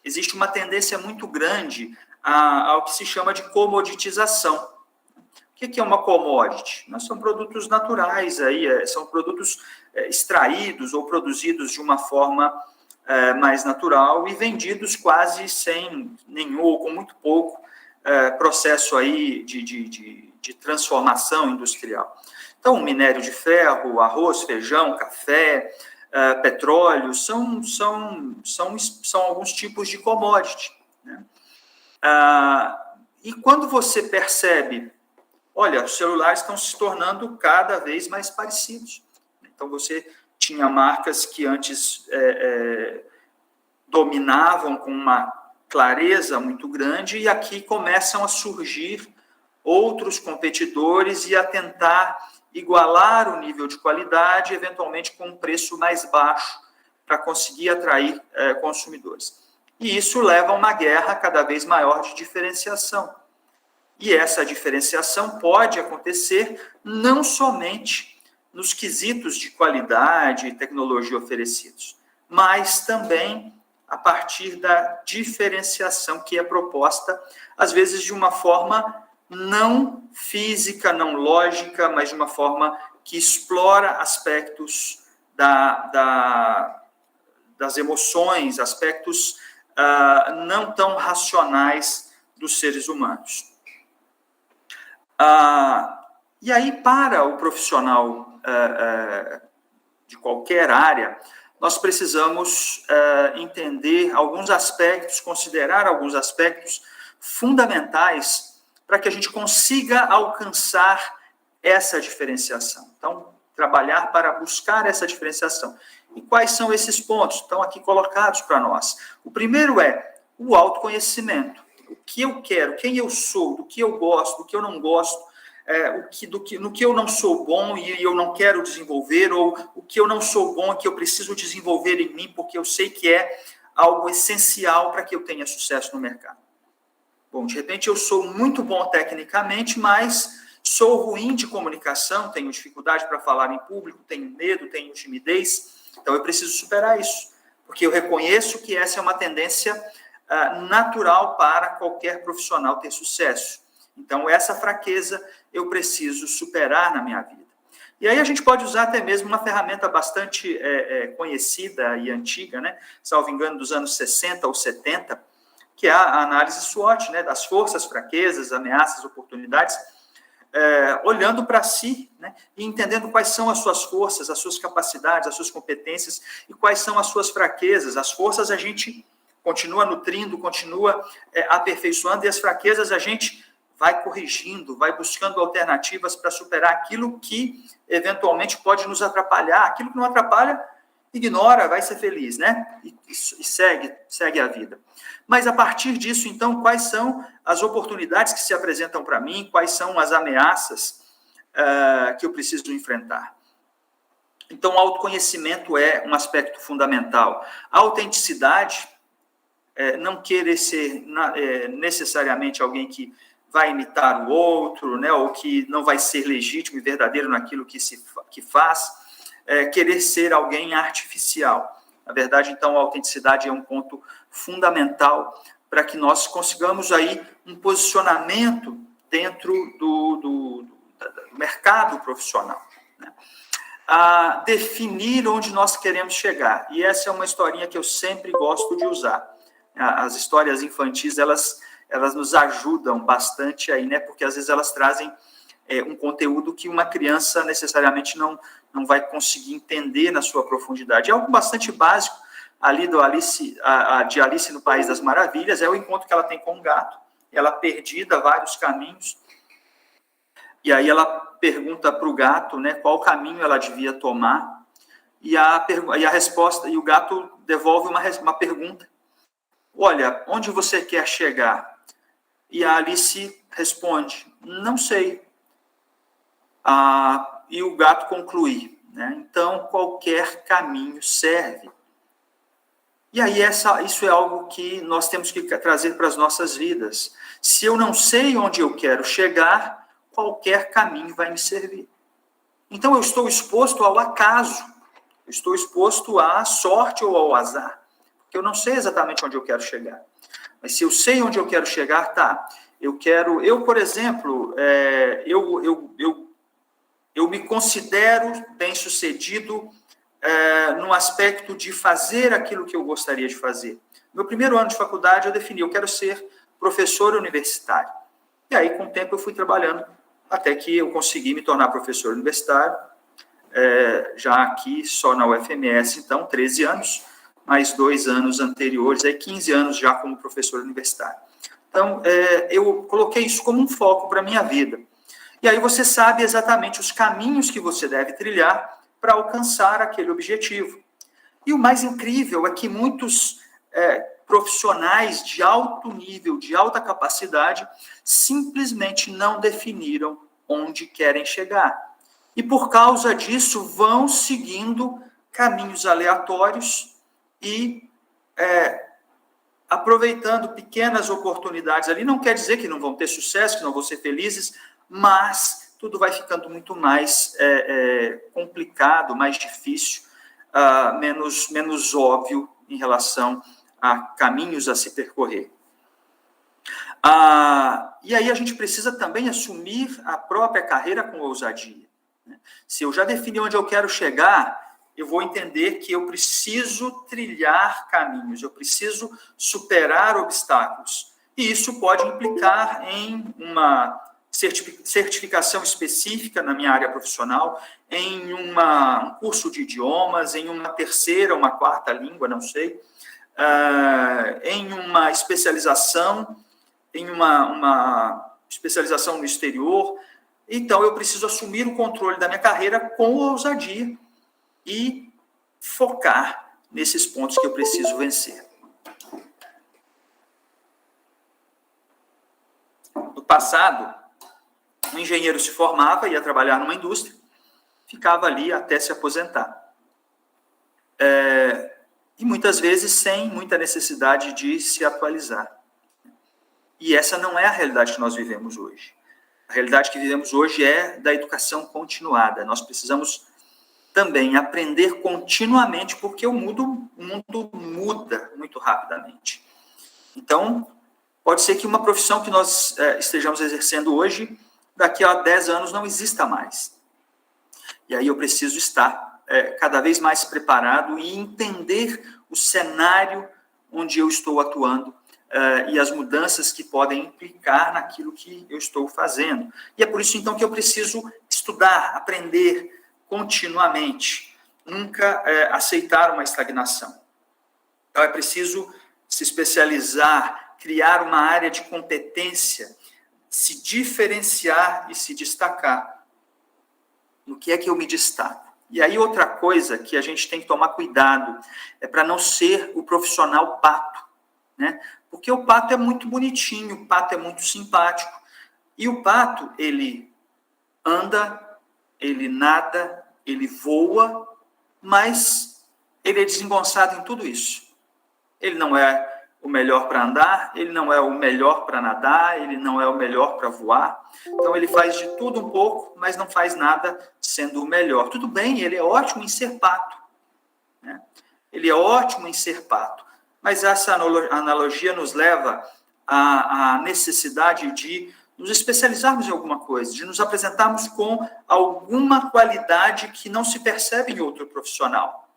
Speaker 2: existe uma tendência muito grande ao que se chama de comoditização. O que é uma commodity? São produtos naturais, são produtos extraídos ou produzidos de uma forma mais natural e vendidos quase sem nenhum ou com muito pouco processo aí de transformação industrial. Então, minério de ferro, arroz, feijão, café, petróleo, são alguns tipos de commodity, né? E quando você percebe olha, os celulares estão se tornando cada vez mais parecidos. Então, você tinha marcas que antes dominavam com uma clareza muito grande, e aqui começam a surgir outros competidores e a tentar igualar o nível de qualidade, eventualmente com um preço mais baixo, para conseguir atrair consumidores. E isso leva a uma guerra cada vez maior de diferenciação. E essa diferenciação pode acontecer não somente nos quesitos de qualidade e tecnologia oferecidos, mas também a partir da diferenciação que é proposta, às vezes de uma forma não física, não lógica, mas de uma forma que explora aspectos das emoções, aspectos não tão racionais dos seres humanos. E aí, para o profissional de qualquer área, nós precisamos entender alguns aspectos, considerar alguns aspectos fundamentais para que a gente consiga alcançar essa diferenciação. Então, trabalhar para buscar essa diferenciação. E quais são esses pontos? Estão aqui colocados para nós. O primeiro é o autoconhecimento. O que eu quero, quem eu sou, do que eu gosto, do que eu não gosto, no que eu não sou bom e eu não quero desenvolver, ou o que eu não sou bom e que eu preciso desenvolver em mim, porque eu sei que é algo essencial para que eu tenha sucesso no mercado. Bom, de repente eu sou muito bom tecnicamente, mas sou ruim de comunicação, tenho dificuldade para falar em público, tenho medo, tenho timidez, então eu preciso superar isso, porque eu reconheço que essa é uma tendência natural para qualquer profissional ter sucesso. Então, essa fraqueza eu preciso superar na minha vida. E aí a gente pode usar até mesmo uma ferramenta bastante conhecida e antiga, né? Salvo engano, dos anos 60 ou 70, que é a análise SWOT, né? Das forças, fraquezas, ameaças, oportunidades, olhando para si, né? E entendendo quais são as suas forças, as suas capacidades, as suas competências e quais são as suas fraquezas. As forças a gente continua nutrindo, continua aperfeiçoando, e as fraquezas a gente vai corrigindo, vai buscando alternativas para superar aquilo que eventualmente pode nos atrapalhar. Aquilo que não atrapalha, ignora, vai ser feliz, né? E segue a vida. Mas a partir disso, então, quais são as oportunidades que se apresentam para mim? Quais são as ameaças que eu preciso enfrentar? Então, o autoconhecimento é um aspecto fundamental. A autenticidade, não querer ser necessariamente alguém que vai imitar o outro, né, ou que não vai ser legítimo e verdadeiro naquilo que faz, querer ser alguém artificial. Na verdade, então, a autenticidade é um ponto fundamental para que nós consigamos aí um posicionamento dentro do mercado profissional, né? A definir onde nós queremos chegar. E essa é uma historinha que eu sempre gosto de usar. As histórias infantis, elas nos ajudam bastante aí, né? Porque às vezes elas trazem um conteúdo que uma criança necessariamente não vai conseguir entender na sua profundidade. É algo bastante básico ali de Alice no País das Maravilhas, é o encontro que ela tem com um gato, ela perdida vários caminhos, e aí ela pergunta para o gato, né, qual caminho ela devia tomar, e a resposta, e o gato devolve uma pergunta: olha, onde você quer chegar? E a Alice responde: não sei. E o gato conclui, né? Então, qualquer caminho serve. E aí, isso é algo que nós temos que trazer para as nossas vidas. Se eu não sei onde eu quero chegar, qualquer caminho vai me servir. Então, eu estou exposto ao acaso, eu estou exposto à sorte ou ao azar, porque eu não sei exatamente onde eu quero chegar. Mas se eu sei onde eu quero chegar, tá. Por exemplo, eu me considero bem-sucedido no aspecto de fazer aquilo que eu gostaria de fazer. No primeiro ano de faculdade, eu defini, eu quero ser professor universitário. E aí, com o tempo, eu fui trabalhando até que eu consegui me tornar professor universitário, já aqui, só na UFMS, então, 13 anos, mais 2 anos anteriores, 15 anos já como professor universitário. Então, eu coloquei isso como um foco para a minha vida. E aí você sabe exatamente os caminhos que você deve trilhar para alcançar aquele objetivo. E o mais incrível é que muitos profissionais de alto nível, de alta capacidade, simplesmente não definiram onde querem chegar. E por causa disso, vão seguindo caminhos aleatórios e aproveitando pequenas oportunidades ali. Não quer dizer que não vão ter sucesso, que não vão ser felizes, mas tudo vai ficando muito mais complicado, mais difícil, menos óbvio em relação a caminhos a se percorrer. E aí a gente precisa também assumir a própria carreira com ousadia. Se eu já defini onde eu quero chegar, eu vou entender que eu preciso trilhar caminhos, eu preciso superar obstáculos. E isso pode implicar em uma certificação específica na minha área profissional, em um curso de idiomas, em uma terceira, uma quarta língua, não sei, em uma especialização, em uma especialização no exterior. Então, eu preciso assumir o controle da minha carreira com ousadia e focar nesses pontos que eu preciso vencer. No passado, um engenheiro se formava, ia trabalhar numa indústria, ficava ali até se aposentar. E muitas vezes sem muita necessidade de se atualizar. E essa não é a realidade que nós vivemos hoje. A realidade que vivemos hoje é da educação continuada. Nós precisamos também aprender continuamente, porque o mundo muda muito rapidamente. Então, pode ser que uma profissão que nós estejamos exercendo hoje, daqui a 10 anos não exista mais. E aí eu preciso estar cada vez mais preparado e entender o cenário onde eu estou atuando e as mudanças que podem implicar naquilo que eu estou fazendo. E é por isso, então, que eu preciso estudar, aprender continuamente, nunca aceitar uma estagnação. Então, é preciso se especializar, criar uma área de competência, se diferenciar e se destacar. No que é que eu me destaco? E aí, outra coisa que a gente tem que tomar cuidado é para não ser o profissional pato, né? Porque o pato é muito bonitinho, o pato é muito simpático. E o pato, ele anda, ele nada, ele voa, mas ele é desengonçado em tudo isso. Ele não é o melhor para andar, ele não é o melhor para nadar, ele não é o melhor para voar. Então, ele faz de tudo um pouco, mas não faz nada sendo o melhor. Tudo bem, ele é ótimo em ser pato, né? Ele é ótimo em ser pato. Mas essa analogia nos leva à necessidade de nos especializarmos em alguma coisa, de nos apresentarmos com alguma qualidade que não se percebe em outro profissional.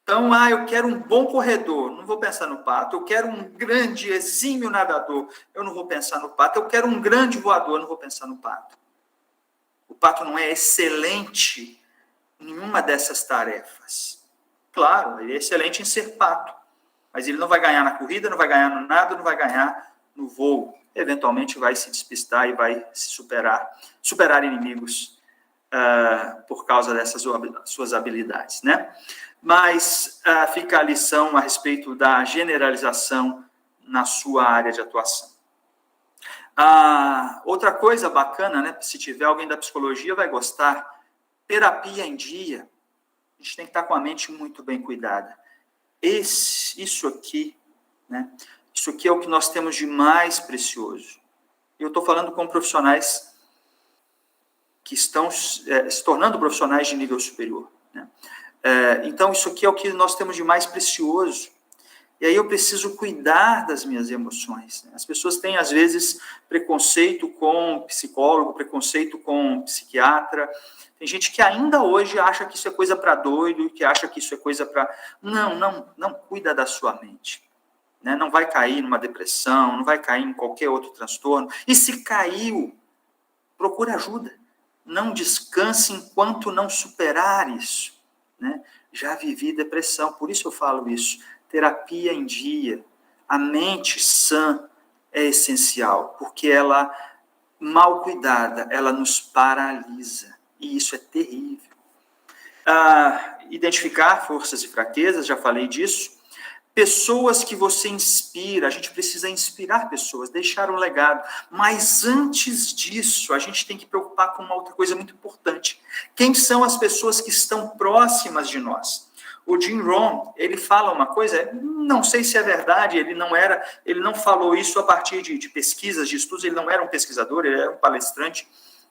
Speaker 2: Então, eu quero um bom corredor, não vou pensar no pato. Eu quero um grande, exímio nadador, eu não vou pensar no pato. Eu quero um grande voador, não vou pensar no pato. O pato não é excelente em nenhuma dessas tarefas. Claro, ele é excelente em ser pato, mas ele não vai ganhar na corrida, não vai ganhar no nado, não vai ganhar no voo. Eventualmente vai se despistar e vai se superar inimigos por causa dessas suas habilidades, né? Mas fica a lição a respeito da generalização na sua área de atuação. Outra coisa bacana, né? Se tiver alguém da psicologia, vai gostar. Terapia em dia. A gente tem que estar com a mente muito bem cuidada. Isso aqui, né? Isso aqui é o que nós temos de mais precioso. Eu estou falando com profissionais que estão se tornando profissionais de nível superior, né? Então, isso aqui é o que nós temos de mais precioso. E aí eu preciso cuidar das minhas emoções. As pessoas têm, às vezes, preconceito com psicólogo, preconceito com psiquiatra. Tem gente que ainda hoje acha que isso é coisa para doido, que acha que isso é coisa para... Não cuida da sua mente. Né? Não vai cair numa depressão, não vai cair em qualquer outro transtorno. E se caiu, procura ajuda. Não descanse enquanto não superar isso. Né? Já vivi depressão, por isso eu falo isso. Terapia em dia, a mente sã é essencial, porque ela mal cuidada, ela nos paralisa, e isso é terrível. Identificar forças e fraquezas, já falei disso. Pessoas que você inspira, a gente precisa inspirar pessoas, deixar um legado. Mas antes disso, a gente tem que preocupar com uma outra coisa muito importante. Quem são as pessoas que estão próximas de nós? O Jim Rohn, ele fala uma coisa, não sei se é verdade, ele não falou isso a partir de pesquisas, de estudos, ele não era um pesquisador, ele era um palestrante,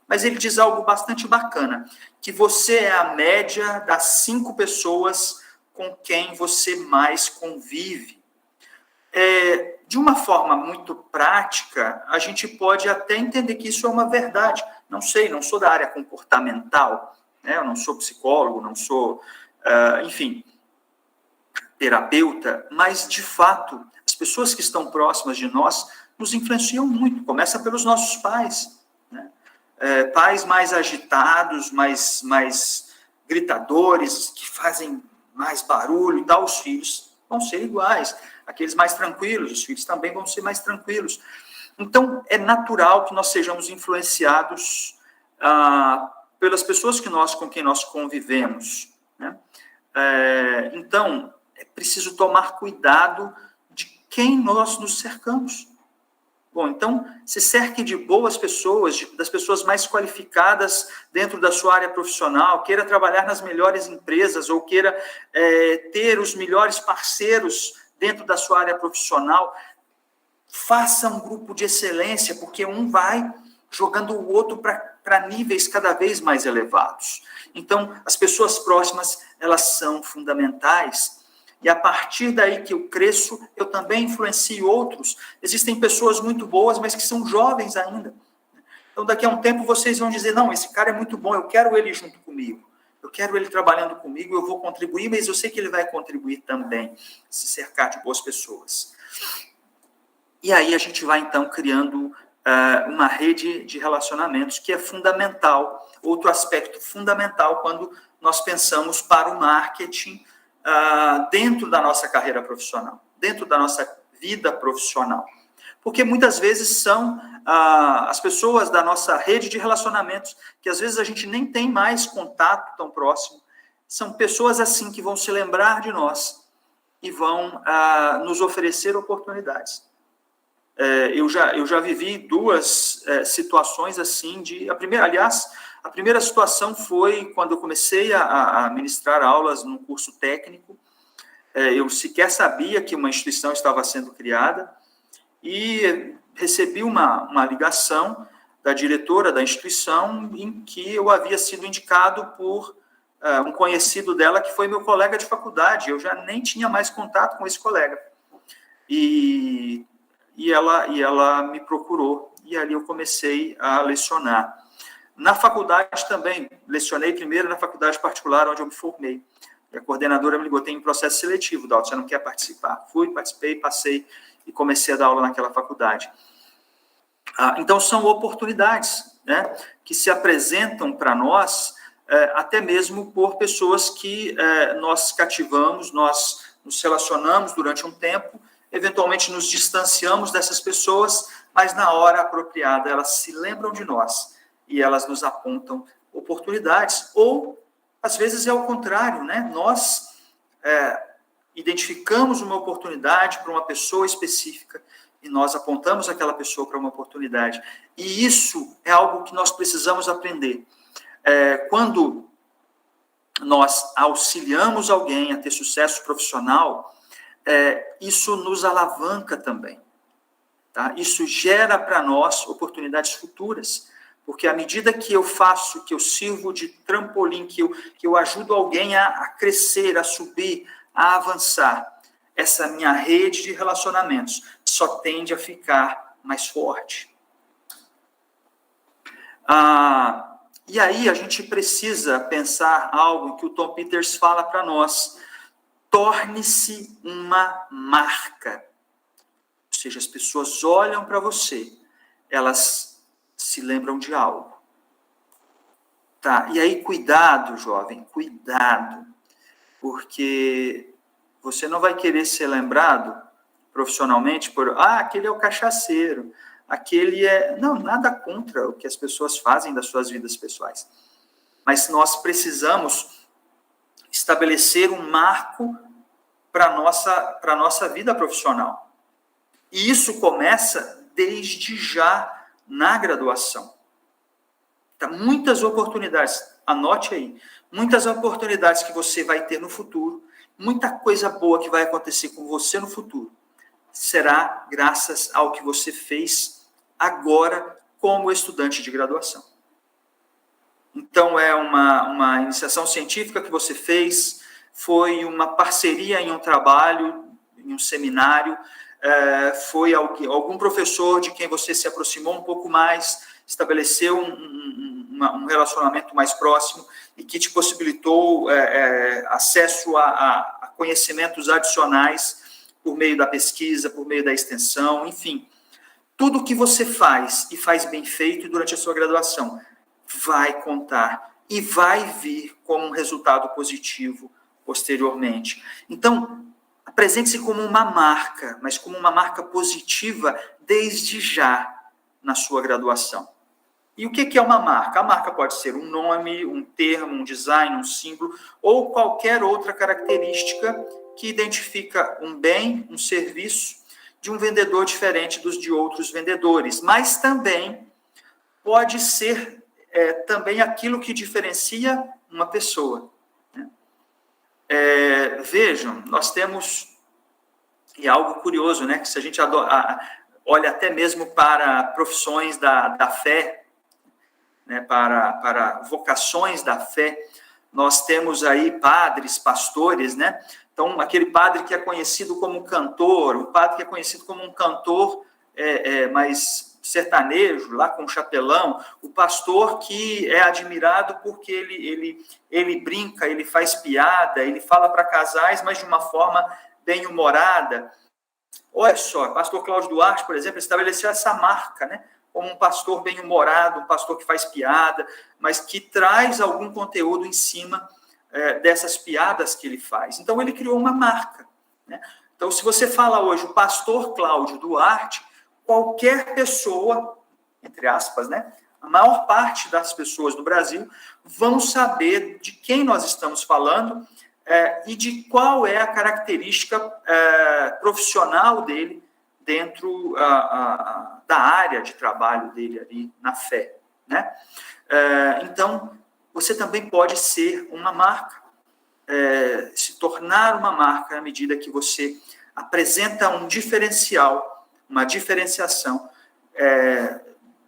Speaker 2: mas ele diz algo bastante bacana, que você é a média das 5 pessoas com quem você mais convive. De uma forma muito prática, a gente pode até entender que isso é uma verdade. Não sei, não sou da área comportamental, né? Eu não sou psicólogo, não sou, enfim, terapeuta, mas, de fato, as pessoas que estão próximas de nós nos influenciam muito. Começa pelos nossos pais, né? Pais mais agitados, mais gritadores, que fazem mais barulho e tal, os filhos vão ser iguais. Aqueles mais tranquilos, os filhos também vão ser mais tranquilos. Então, é natural que nós sejamos influenciados pelas pessoas com quem nós convivemos, né? Então, é preciso tomar cuidado de quem nós nos cercamos. Bom, então, se cerque de boas pessoas, das pessoas mais qualificadas dentro da sua área profissional, queira trabalhar nas melhores empresas ou queira ter os melhores parceiros dentro da sua área profissional. Faça um grupo de excelência, porque um vai jogando o outro para níveis cada vez mais elevados. Então, as pessoas próximas, elas são fundamentais. E a partir daí que eu cresço, eu também influencio outros. Existem pessoas muito boas, mas que são jovens ainda. Então, daqui a um tempo, vocês vão dizer, não, esse cara é muito bom, eu quero ele junto comigo. Eu quero ele trabalhando comigo, eu vou contribuir, mas eu sei que ele vai contribuir também, se cercar de boas pessoas. E aí a gente vai, então, criando uma rede de relacionamentos, que é fundamental, outro aspecto fundamental quando nós pensamos para o marketing, dentro da nossa carreira profissional, dentro da nossa vida profissional. Porque muitas vezes são as pessoas da nossa rede de relacionamentos, que às vezes a gente nem tem mais contato tão próximo, são pessoas assim que vão se lembrar de nós e vão nos oferecer oportunidades. Eu já vivi 2 situações assim, a primeira situação foi quando eu comecei a ministrar aulas num curso técnico. Eu sequer sabia que uma instituição estava sendo criada e recebi uma ligação da diretora da instituição em que eu havia sido indicado por um conhecido dela que foi meu colega de faculdade. Eu já nem tinha mais contato com esse colega. E ela me procurou e ali eu comecei a lecionar. Na faculdade também, lecionei primeiro na faculdade particular, onde eu me formei. E a coordenadora me ligou, tem um processo seletivo, Dalton, você não quer participar? Fui, participei, passei e comecei a dar aula naquela faculdade. Então, são oportunidades, né, que se apresentam para nós, até mesmo por pessoas que nós cativamos, nós nos relacionamos durante um tempo, eventualmente nos distanciamos dessas pessoas, mas na hora apropriada elas se lembram de nós e elas nos apontam oportunidades, ou às vezes é o contrário, né? Nós identificamos uma oportunidade para uma pessoa específica e nós apontamos aquela pessoa para uma oportunidade. E isso é algo que nós precisamos aprender. Quando nós auxiliamos alguém a ter sucesso profissional, isso nos alavanca também. Tá? Isso gera para nós oportunidades futuras, porque à medida que eu faço, que eu sirvo de trampolim, que eu ajudo alguém a crescer, a subir, a avançar, essa minha rede de relacionamentos só tende a ficar mais forte. E aí a gente precisa pensar algo que o Tom Peters fala para nós: torne-se uma marca. Ou seja, as pessoas olham para você, elas se lembram de algo. Tá? E aí, cuidado, jovem, cuidado, porque você não vai querer ser lembrado profissionalmente por, aquele é o cachaceiro, não, nada contra o que as pessoas fazem das suas vidas pessoais. Mas nós precisamos estabelecer um marco para a nossa vida profissional. E isso começa desde já na graduação. Tá, muitas oportunidades, anote aí, muitas oportunidades que você vai ter no futuro, muita coisa boa que vai acontecer com você no futuro, será graças ao que você fez agora como estudante de graduação. Então, é uma iniciação científica que você fez, foi uma parceria em um trabalho, em um seminário, foi algum professor de quem você se aproximou um pouco mais, estabeleceu um relacionamento mais próximo e que te possibilitou acesso a conhecimentos adicionais por meio da pesquisa, por meio da extensão, enfim. Tudo que você faz e faz bem feito durante a sua graduação vai contar e vai vir como um resultado positivo posteriormente. Então, apresente-se como uma marca, mas como uma marca positiva desde já na sua graduação. E o que é uma marca? A marca pode ser um nome, um termo, um design, um símbolo, ou qualquer outra característica que identifica um bem, um serviço de um vendedor diferente dos de outros vendedores. Mas também pode ser também aquilo que diferencia uma pessoa. Né? Vejam, nós temos, e algo curioso, né, que se a gente olha até mesmo para profissões da fé, né, para vocações da fé, nós temos aí padres, pastores, né? Então, aquele padre que é conhecido como cantor, o padre que é conhecido como um cantor mais sertanejo, lá com chapelão, o pastor que é admirado porque ele brinca, ele faz piada, ele fala para casais, mas de uma forma bem-humorada. Olha só, o pastor Cláudio Duarte, por exemplo, estabeleceu essa marca, né? Como um pastor bem-humorado, um pastor que faz piada, mas que traz algum conteúdo em cima dessas piadas que ele faz. Então, ele criou uma marca. Né? Então, se você fala hoje o pastor Cláudio Duarte, qualquer pessoa, entre aspas, né? A maior parte das pessoas do Brasil vão saber de quem nós estamos falando e de qual é a característica profissional dele dentro da área de trabalho dele ali na fé, né? Então, você também pode ser uma marca, se tornar uma marca à medida que você apresenta um diferencial, uma diferenciação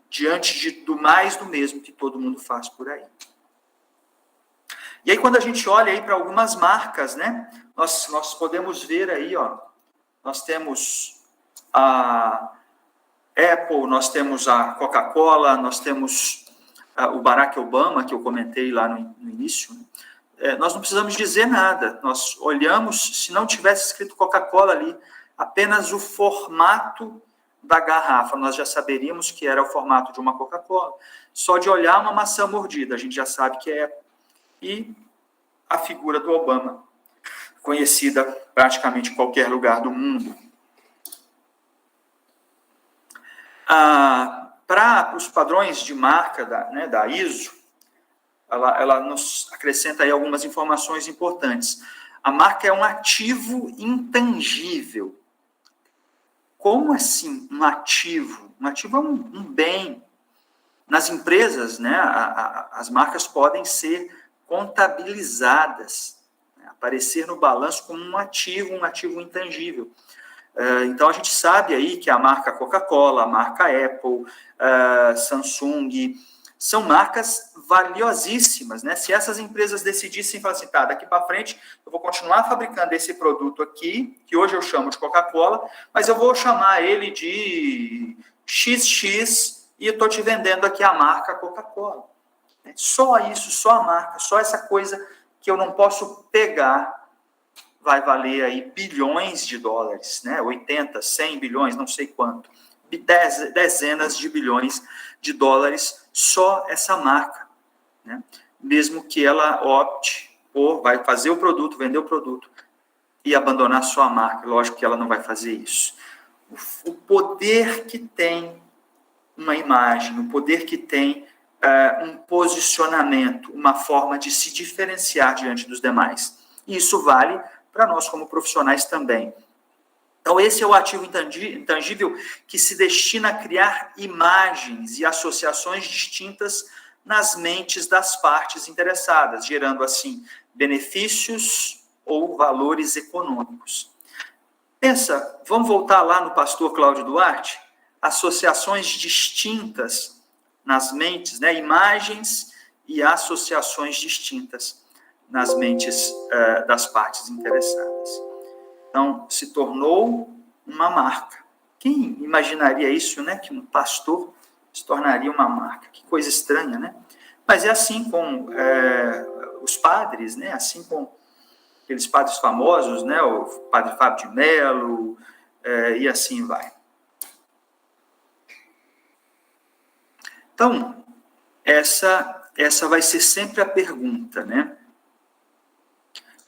Speaker 2: diante do mais do mesmo que todo mundo faz por aí. E aí, quando a gente olha aí para algumas marcas, né, nós podemos ver aí, ó, nós temos a Apple, nós temos a Coca-Cola, nós temos o Barack Obama, que eu comentei lá no início. Nós não precisamos dizer nada, nós olhamos, se não tivesse escrito Coca-Cola ali, apenas o formato da garrafa, nós já saberíamos que era o formato de uma Coca-Cola. Só de olhar uma maçã mordida, a gente já sabe que é. E a figura do Obama, conhecida praticamente em qualquer lugar do mundo. Para os padrões de marca da ISO, ela nos acrescenta aí algumas informações importantes. A marca é um ativo intangível. Como assim um ativo? Um ativo é um bem. Nas empresas, né, as marcas podem ser contabilizadas, né, aparecer no balanço como um ativo intangível. Então, a gente sabe aí que a marca Coca-Cola, a marca Apple, Samsung, são marcas valiosíssimas, né? Se essas empresas decidissem falar assim, tá, daqui para frente eu vou continuar fabricando esse produto aqui, que hoje eu chamo de Coca-Cola, mas eu vou chamar ele de XX e eu estou te vendendo aqui a marca Coca-Cola. Só isso, só a marca, só essa coisa que eu não posso pegar, vai valer aí bilhões de dólares, né? 80, 100 bilhões, não sei quanto. Dezenas de bilhões de dólares, só essa marca, né? Mesmo que ela opte por, vai fazer o produto, vender o produto e abandonar sua marca. Lógico que ela não vai fazer isso. O poder que tem uma imagem, o poder que tem um posicionamento, uma forma de se diferenciar diante dos demais. E isso vale para nós como profissionais também. Então, esse é o ativo intangível que se destina a criar imagens e associações distintas nas mentes das partes interessadas, gerando, assim, benefícios ou valores econômicos. Pensa, vamos voltar lá no pastor Cláudio Duarte? Associações distintas nas mentes, né? Imagens e associações distintas nas mentes das partes interessadas. Então, se tornou uma marca. Quem imaginaria isso, né? Que um pastor se tornaria uma marca. Que coisa estranha, né? Mas é assim com os padres, né? Assim com aqueles padres famosos, né? O padre Fábio de Mello, e assim vai. Então, essa vai ser sempre a pergunta, né?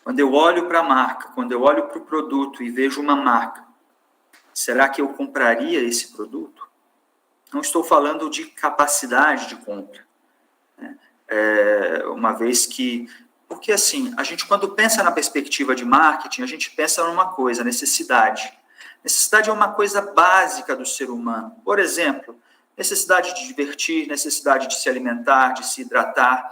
Speaker 2: Quando eu olho para a marca, quando eu olho para o produto e vejo uma marca, será que eu compraria esse produto? Não estou falando de capacidade de compra, né? Uma vez que... Porque, assim, a gente, quando pensa na perspectiva de marketing, a gente pensa numa coisa, necessidade. Necessidade é uma coisa básica do ser humano. Por exemplo, necessidade de divertir, necessidade de se alimentar, de se hidratar,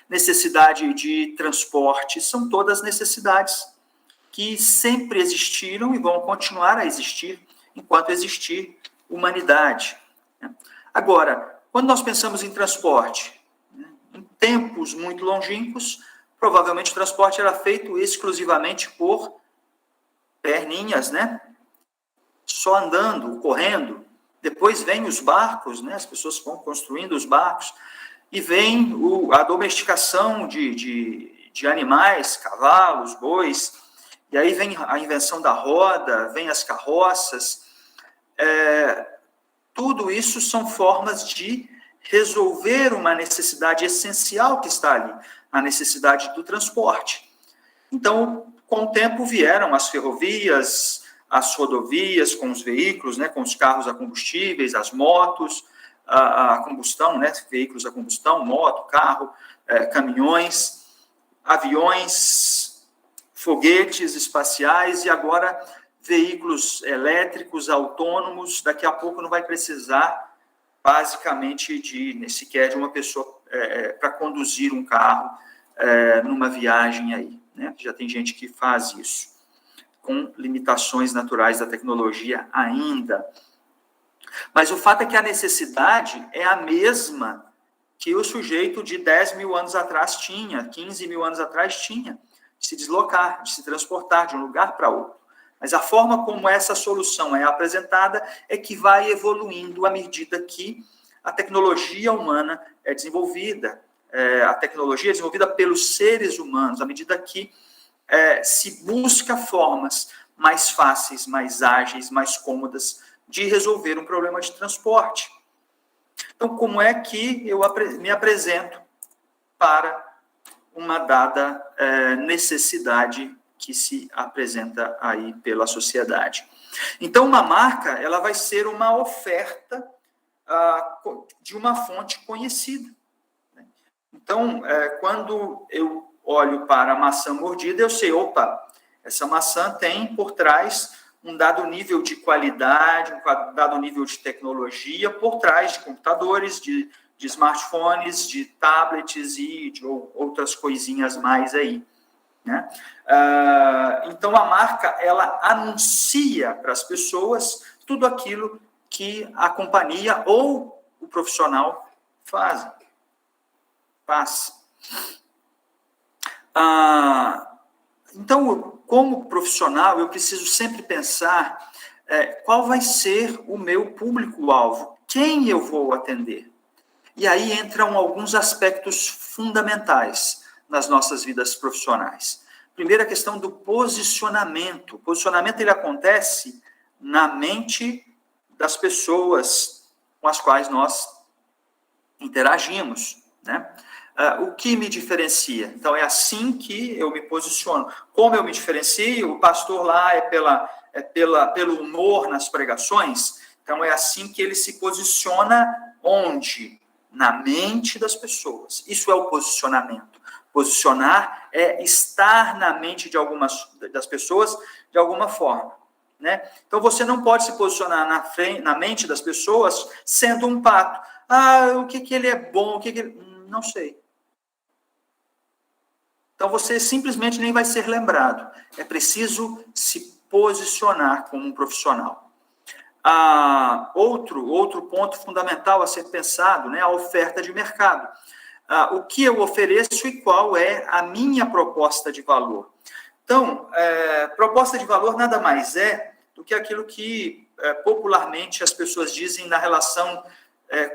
Speaker 2: necessidade de transporte, são todas necessidades que sempre existiram e vão continuar a existir enquanto existir humanidade. Agora, quando nós pensamos em transporte, em tempos muito longínquos, provavelmente o transporte era feito exclusivamente por perninhas, né? Só andando, correndo. Depois vem os barcos, né? As pessoas vão construindo os barcos, e vem a domesticação de animais, cavalos, bois, e aí vem a invenção da roda, vem as carroças. Tudo isso são formas de resolver uma necessidade essencial que está ali, a necessidade do transporte. Então, com o tempo vieram as ferrovias, as rodovias com os veículos, né, com os carros a combustíveis, as motos, a combustão, né, veículos a combustão, moto, carro, caminhões, aviões, foguetes espaciais e agora veículos elétricos, autônomos. Daqui a pouco não vai precisar, basicamente, sequer de uma pessoa para conduzir um carro numa viagem aí, né? Já tem gente que faz isso, com limitações naturais da tecnologia ainda. Mas o fato é que a necessidade é a mesma que o sujeito de 10 mil anos atrás tinha, 15 mil anos atrás tinha, de se deslocar, de se transportar de um lugar para outro. Mas a forma como essa solução é apresentada é que vai evoluindo à medida que a tecnologia humana é desenvolvida, a tecnologia é desenvolvida pelos seres humanos, à medida que se busca formas mais fáceis, mais ágeis, mais cômodas de resolver um problema de transporte. Então, como é que eu me apresento para uma dada necessidade que se apresenta aí pela sociedade? Então, uma marca, ela vai ser uma oferta de uma fonte conhecida. Então, quando eu olho para a maçã mordida, eu sei, opa, essa maçã tem por trás um dado nível de qualidade, um dado nível de tecnologia, por trás de computadores, de smartphones, de tablets e de outras coisinhas mais aí, né? Então, a marca, ela anuncia para as pessoas tudo aquilo que a companhia ou o profissional faz. Então, como profissional, eu preciso sempre pensar qual vai ser o meu público-alvo, quem eu vou atender. E aí entram alguns aspectos fundamentais nas nossas vidas profissionais. Primeiro, a questão do posicionamento. O posicionamento, ele acontece na mente das pessoas com as quais nós interagimos, né? O que me diferencia? Então, é assim que eu me posiciono. Como eu me diferencio? O pastor lá pelo humor nas pregações. Então, é assim que ele se posiciona Onde? Na mente das pessoas. Isso é o posicionamento. Posicionar é estar na mente das pessoas de alguma forma, né? Então, você não pode se posicionar na mente das pessoas sendo um pato. O que ele é bom, não sei. Então, você simplesmente nem vai ser lembrado. É preciso se posicionar como um profissional. Outro ponto fundamental a ser pensado, né, a oferta de mercado. O que eu ofereço e qual é a minha proposta de valor. Então, proposta de valor nada mais é do que aquilo que popularmente as pessoas dizem na relação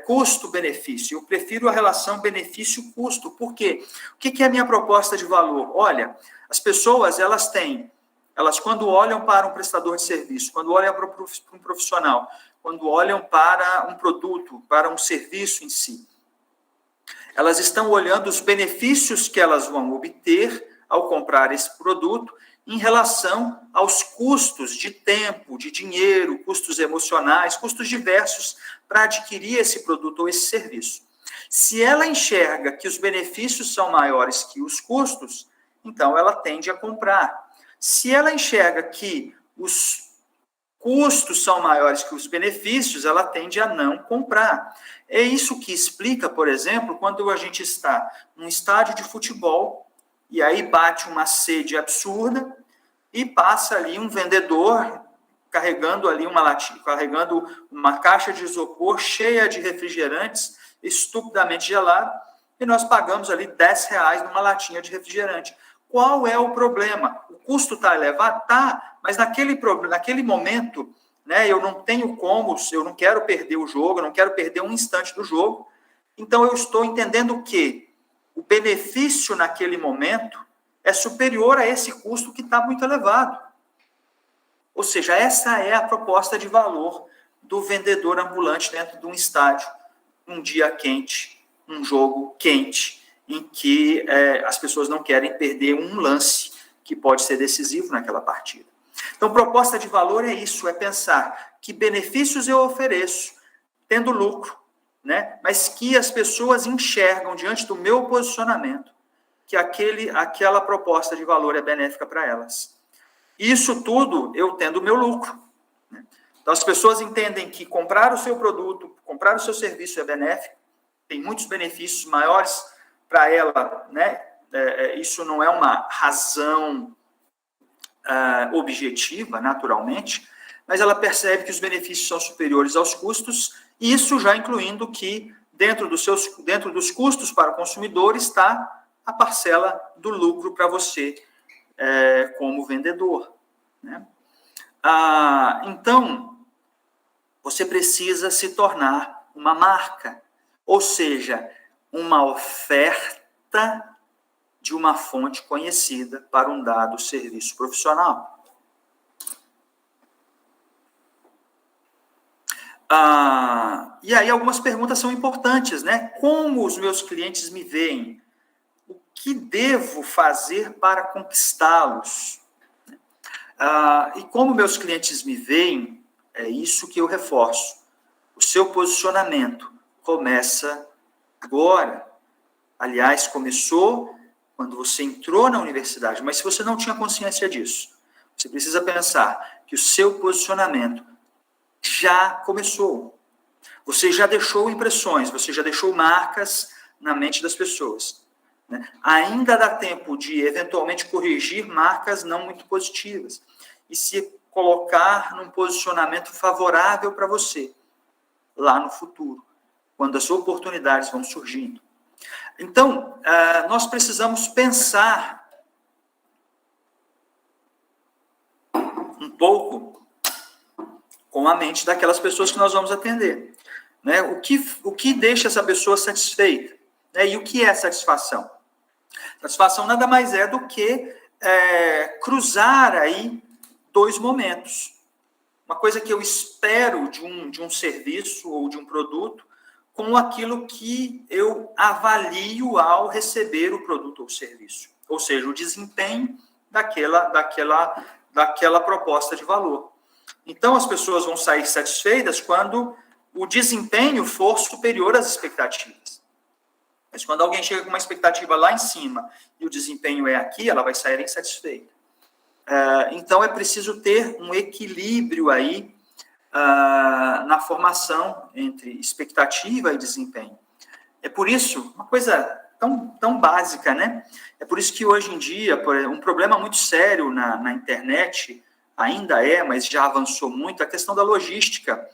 Speaker 2: custo-benefício. Eu prefiro a relação benefício-custo. Por quê? O que é a minha proposta de valor? Olha, as pessoas, elas quando olham para um prestador de serviço, quando olham para um profissional, quando olham para um produto, para um serviço em si, elas estão olhando os benefícios que elas vão obter ao comprar esse produto em relação aos custos de tempo, de dinheiro, custos emocionais, custos diversos para adquirir esse produto ou esse serviço. Se ela enxerga que os benefícios são maiores que os custos, então ela tende a comprar. Se ela enxerga que os custos são maiores que os benefícios, ela tende a não comprar. É isso que explica, por exemplo, quando a gente está num estádio de futebol e aí bate uma sede absurda e passa ali um vendedor carregando ali carregando uma caixa de isopor cheia de refrigerantes estupidamente gelado e nós pagamos ali R$10 numa latinha de refrigerante. Qual é o problema? O custo está elevado? Tá, mas naquele momento, né, eu não tenho como, eu não quero perder o jogo, eu não quero perder um instante do jogo, então eu estou entendendo que o benefício naquele momento é superior a esse custo que está muito elevado. Ou seja, essa é a proposta de valor do vendedor ambulante dentro de um estádio, um dia quente, um jogo quente, em que as pessoas não querem perder um lance que pode ser decisivo naquela partida. Então, proposta de valor é isso, é pensar que benefícios eu ofereço, tendo lucro, né? Mas que as pessoas enxergam diante do meu posicionamento que aquela proposta de valor é benéfica para elas. Isso tudo eu tendo o meu lucro, né? Então, as pessoas entendem que comprar o seu produto, comprar o seu serviço é benéfico, tem muitos benefícios maiores para ela, né? Isso não é uma razão objetiva, naturalmente, mas ela percebe que os benefícios são superiores aos custos, e isso já incluindo que dentro dos custos para o consumidor está a parcela do lucro para você como vendedor, né? Então, você precisa se tornar uma marca, ou seja, uma oferta de uma fonte conhecida para um dado serviço profissional. E aí algumas perguntas são importantes, né? Como os meus clientes me veem? O que devo fazer para conquistá-los? E como meus clientes me veem, é isso que eu reforço. O seu posicionamento começa agora. Aliás, começou quando você entrou na universidade, mas se você não tinha consciência disso, você precisa pensar que o seu posicionamento já começou. Você já deixou impressões, você já deixou marcas na mente das pessoas, né? Ainda dá tempo de, eventualmente, corrigir marcas não muito positivas e se colocar num posicionamento favorável para você, lá no futuro, quando as oportunidades vão surgindo. Então, nós precisamos pensar um pouco com a mente daquelas pessoas que nós vamos atender, né? O que deixa essa pessoa satisfeita, né? E o que é satisfação? Satisfação nada mais é do que cruzar aí dois momentos. Uma coisa que eu espero de um serviço ou de um produto com aquilo que eu avalio ao receber o produto ou serviço. Ou seja, o desempenho daquela proposta de valor. Então, as pessoas vão sair satisfeitas quando o desempenho for superior às expectativas. Mas quando alguém chega com uma expectativa lá em cima e o desempenho é aqui, ela vai sair insatisfeita. Então, é preciso ter um equilíbrio aí na formação entre expectativa e desempenho. É por isso, uma coisa tão básica, né? É por isso que hoje em dia, um problema muito sério na internet, ainda mas já avançou muito, a questão da logística.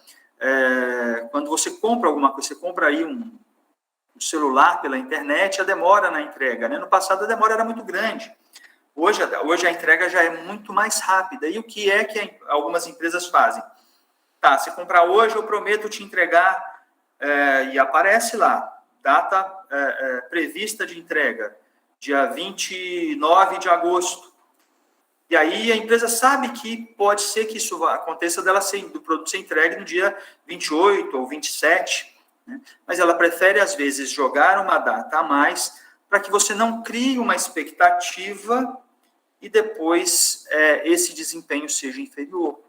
Speaker 2: Quando você compra alguma coisa, você compra aí um celular pela internet, a demora na entrega, né? No passado a demora era muito grande. Hoje a entrega já é muito mais rápida. E o que é que algumas empresas fazem? Tá, se comprar hoje, eu prometo te entregar, e aparece lá, data prevista de entrega, dia 29 de agosto. E aí a empresa sabe que pode ser que isso aconteça do produto ser entregue no dia 28 ou 27, né? Mas ela prefere, às vezes, jogar uma data a mais para que você não crie uma expectativa e depois esse desempenho seja inferior.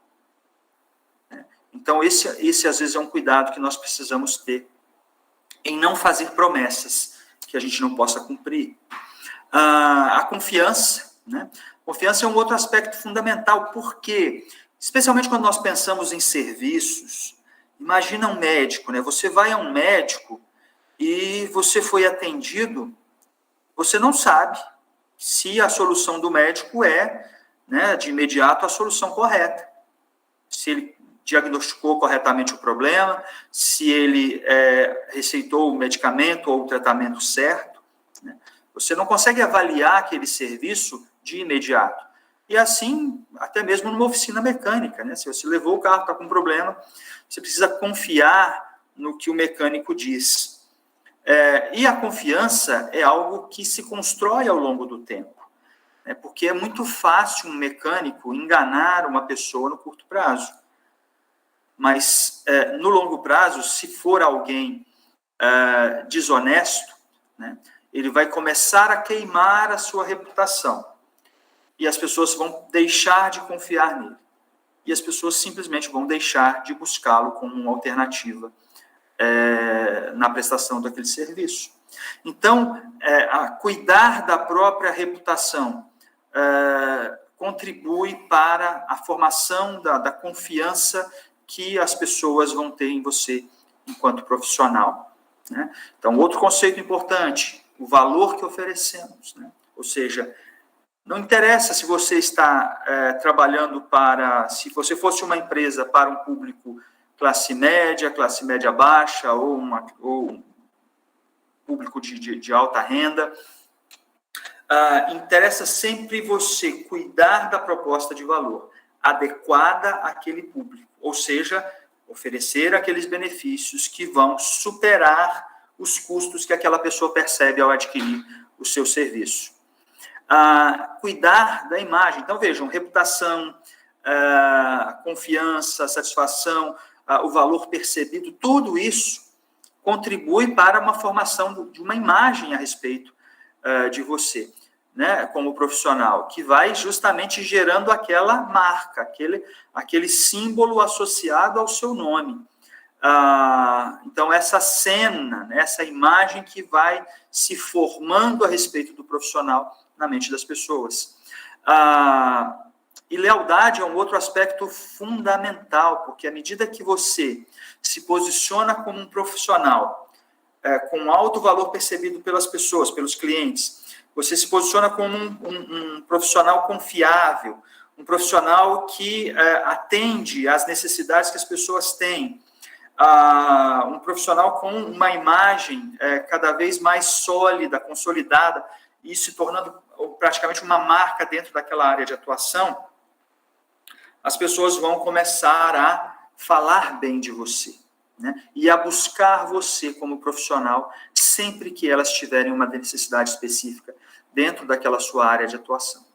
Speaker 2: Então, esse às vezes é um cuidado que nós precisamos ter em não fazer promessas que a gente não possa cumprir. A confiança, né? Confiança é um outro aspecto fundamental, porque, especialmente quando nós pensamos em serviços, imagina um médico, né? Você vai a um médico e você foi atendido, você não sabe se a solução do médico né, de imediato, a solução correta. Se ele diagnosticou corretamente o problema, se ele receitou o medicamento ou o tratamento certo, né? Você não consegue avaliar aquele serviço de imediato. E assim, até mesmo numa oficina mecânica, né? Se você levou o carro, está com problema, você precisa confiar no que o mecânico diz. E a confiança é algo que se constrói ao longo do tempo, né? Porque é muito fácil um mecânico enganar uma pessoa no curto prazo. Mas, no longo prazo, se for alguém desonesto, né, ele vai começar a queimar a sua reputação. E as pessoas vão deixar de confiar nele. E as pessoas simplesmente vão deixar de buscá-lo como uma alternativa na prestação daquele serviço. Então, cuidar da própria reputação contribui para a formação da confiança que as pessoas vão ter em você enquanto profissional, né? Então, outro conceito importante, o valor que oferecemos, né? Ou seja, não interessa se você está trabalhando se você fosse uma empresa para um público classe média baixa, ou um público de alta renda, interessa sempre você cuidar da proposta de valor adequada àquele público, ou seja, oferecer aqueles benefícios que vão superar os custos que aquela pessoa percebe ao adquirir o seu serviço. Cuidar da imagem. Então, vejam, reputação, confiança, satisfação, o valor percebido, tudo isso contribui para uma formação de uma imagem a respeito de você, né, como profissional, que vai justamente gerando aquela marca, aquele símbolo associado ao seu nome. Então, essa cena, né, essa imagem que vai se formando a respeito do profissional na mente das pessoas. E lealdade é um outro aspecto fundamental, porque à medida que você se posiciona como um profissional com alto valor percebido pelas pessoas, pelos clientes, você se posiciona como um profissional confiável, um profissional que atende às necessidades que as pessoas têm, um profissional com uma imagem cada vez mais sólida, consolidada, e se tornando praticamente uma marca dentro daquela área de atuação, as pessoas vão começar a falar bem de você, né? E a buscar você como profissional sempre que elas tiverem uma necessidade específica dentro daquela sua área de atuação.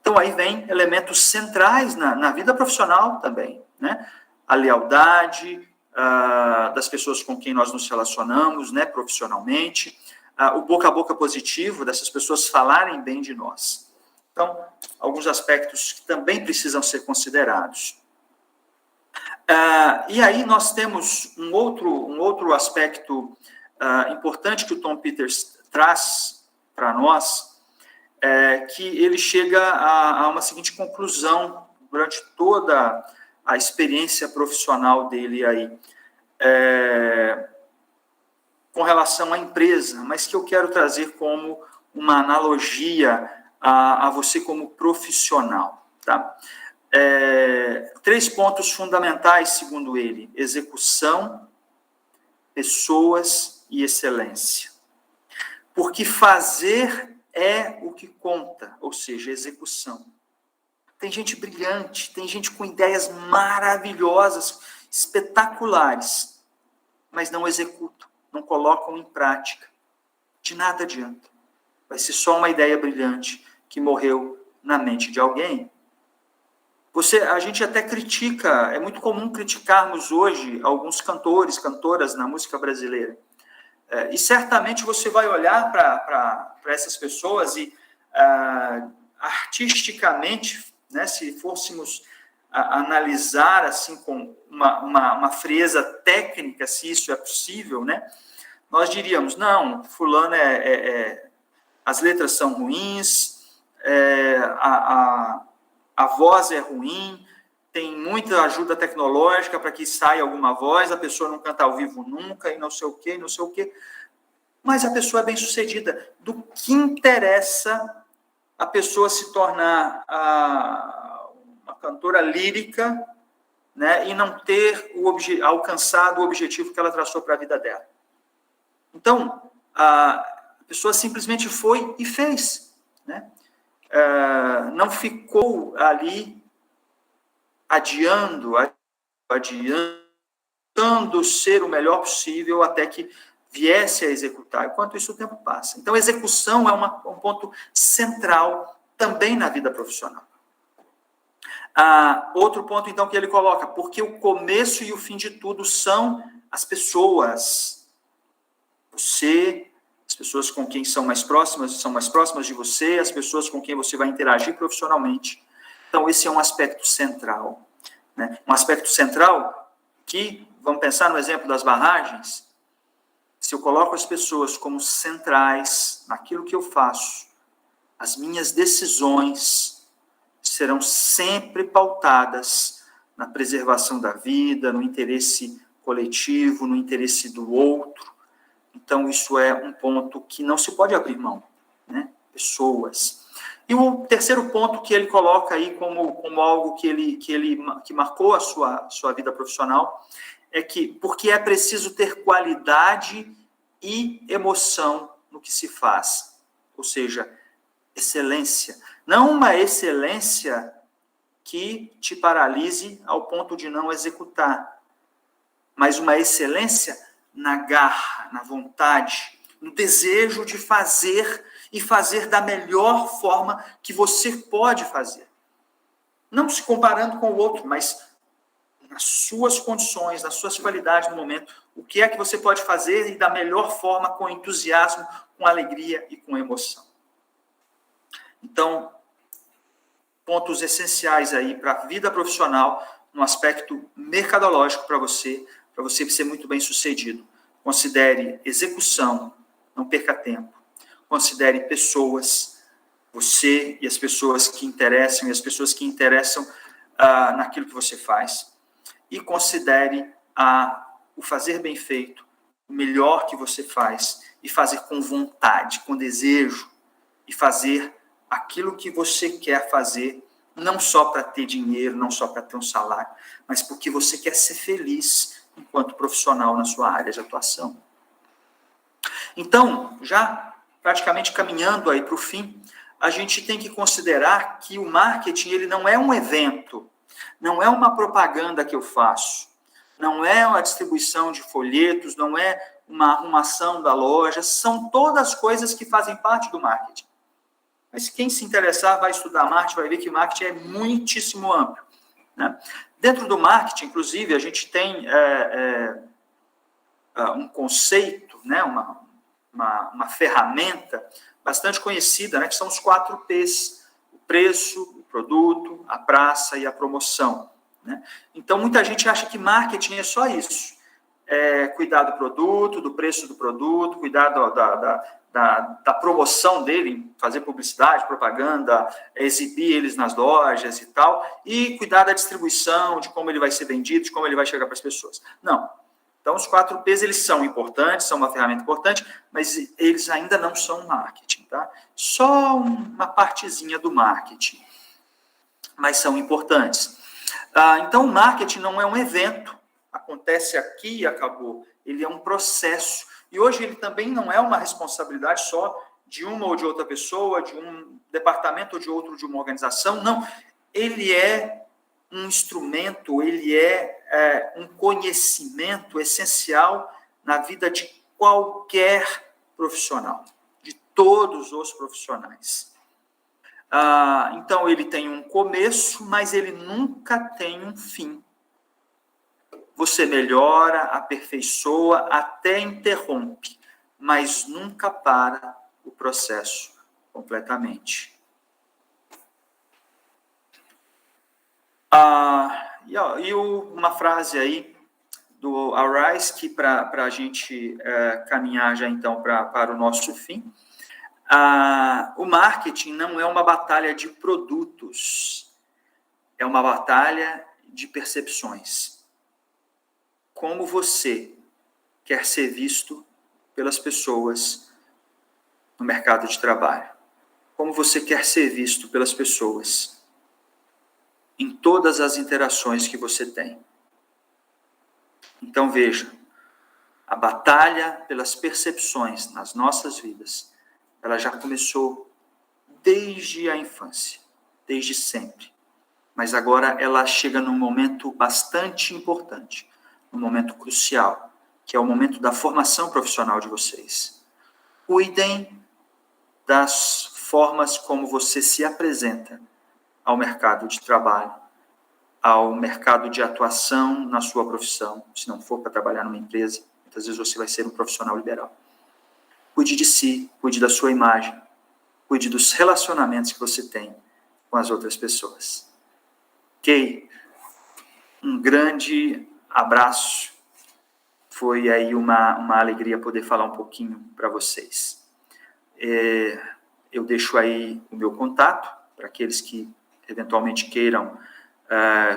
Speaker 2: Então, aí vem elementos centrais na vida profissional também, né? A lealdade das pessoas com quem nós nos relacionamos, né, profissionalmente, o boca a boca positivo, dessas pessoas falarem bem de nós. Então, alguns aspectos que também precisam ser considerados. E aí nós temos um outro aspecto importante que o Tom Peters traz para nós, que ele chega a uma seguinte conclusão durante toda a experiência profissional dele aí, com relação à empresa, mas que eu quero trazer como uma analogia a você como profissional, tá? 3 pontos fundamentais, segundo ele: execução, pessoas e excelência. Porque fazer é o que conta, ou seja, execução. Tem gente brilhante, tem gente com ideias maravilhosas, espetaculares, mas não executam, não colocam em prática. De nada adianta. Vai ser só uma ideia brilhante que morreu na mente de alguém. A gente até critica, é muito comum criticarmos hoje alguns cantores, cantoras na música brasileira. E certamente você vai olhar para essas pessoas e, artisticamente, né, se fôssemos analisar assim com uma frieza técnica, se isso é possível, né, nós diríamos, não, fulano as letras são ruins, a voz é ruim, tem muita ajuda tecnológica para que saia alguma voz, a pessoa não canta ao vivo nunca, e não sei o quê, não sei o quê. Mas a pessoa é bem-sucedida. Do que interessa a pessoa se tornar uma cantora lírica, né, e não ter alcançado o objetivo que ela traçou para a vida dela? Então, a pessoa simplesmente foi e fez, né? Não ficou ali adiando ser o melhor possível até que viesse a executar. Enquanto isso, o tempo passa. Então, a execução é um ponto central também na vida profissional. Outro ponto, então, que ele coloca, porque o começo e o fim de tudo são as pessoas. Você, as pessoas com quem são mais próximas de você, as pessoas com quem você vai interagir profissionalmente. Então, esse é um aspecto central, né? Um aspecto central que, vamos pensar no exemplo das barragens, se eu coloco as pessoas como centrais naquilo que eu faço, as minhas decisões serão sempre pautadas na preservação da vida, no interesse coletivo, no interesse do outro. Então, isso é um ponto que não se pode abrir mão, né? Pessoas. E o terceiro ponto que ele coloca aí como algo que marcou a sua vida profissional é que, porque é preciso ter qualidade e emoção no que se faz. Ou seja, excelência. Não uma excelência que te paralise ao ponto de não executar, mas uma excelência na garra, na vontade, no desejo de fazer e fazer da melhor forma que você pode fazer. Não se comparando com o outro, mas nas suas condições, nas suas qualidades no momento, o que é que você pode fazer e da melhor forma, com entusiasmo, com alegria e com emoção. Então, pontos essenciais aí para a vida profissional, no aspecto mercadológico para você ser muito bem sucedido. Considere execução, não perca tempo. Considere pessoas, você e as pessoas que interessam, naquilo que você faz. E considere o fazer bem feito, o melhor que você faz, e fazer com vontade, com desejo, e fazer aquilo que você quer fazer, não só para ter dinheiro, não só para ter um salário, mas porque você quer ser feliz enquanto profissional na sua área de atuação. Então, já praticamente caminhando aí para o fim, a gente tem que considerar que o marketing, ele não é um evento, não é uma propaganda que eu faço, não é uma distribuição de folhetos, não é uma arrumação da loja, são todas coisas que fazem parte do marketing. Mas quem se interessar, vai estudar marketing, vai ver que marketing é muitíssimo amplo, né? Dentro do marketing, inclusive, a gente tem um conceito, né? uma ferramenta bastante conhecida, né? Que são os 4 P's: o preço, o produto, a praça e a promoção, né? Então, muita gente acha que marketing é só isso. Cuidar do produto, do preço do produto, cuidar da promoção dele, fazer publicidade, propaganda, exibir eles nas lojas e tal, e cuidar da distribuição, de como ele vai ser vendido, de como ele vai chegar para as pessoas. Não. Então, os 4Ps, eles são importantes, são uma ferramenta importante, mas eles ainda não são marketing, tá? Só uma partezinha do marketing, mas são importantes. Então, o marketing não é um evento, acontece aqui e acabou. Ele é um processo. E hoje ele também não é uma responsabilidade só de uma ou de outra pessoa, de um departamento ou de outro, de uma organização. Não. Ele é um instrumento, ele é um conhecimento essencial na vida de qualquer profissional, de todos os profissionais. Então, ele tem um começo, mas ele nunca tem um fim. Você melhora, aperfeiçoa, até interrompe, mas nunca para o processo completamente. Uma frase aí do Arise, que para a gente caminhar já então para o nosso fim. O marketing não é uma batalha de produtos, é uma batalha de percepções. Como você quer ser visto pelas pessoas no mercado de trabalho? Como você quer ser visto pelas pessoas em todas as interações que você tem? Então, veja, a batalha pelas percepções nas nossas vidas, ela já começou desde a infância, desde sempre. Mas agora ela chega num momento bastante importante, num momento crucial, que é o momento da formação profissional de vocês. Cuidem das formas como você se apresenta ao mercado de trabalho, ao mercado de atuação na sua profissão, se não for para trabalhar numa empresa, muitas vezes você vai ser um profissional liberal. Cuide de si, cuide da sua imagem, cuide dos relacionamentos que você tem com as outras pessoas. Ok? Um grande abraço. Foi aí uma alegria poder falar um pouquinho para vocês. Eu deixo aí o meu contato para aqueles que eventualmente queiram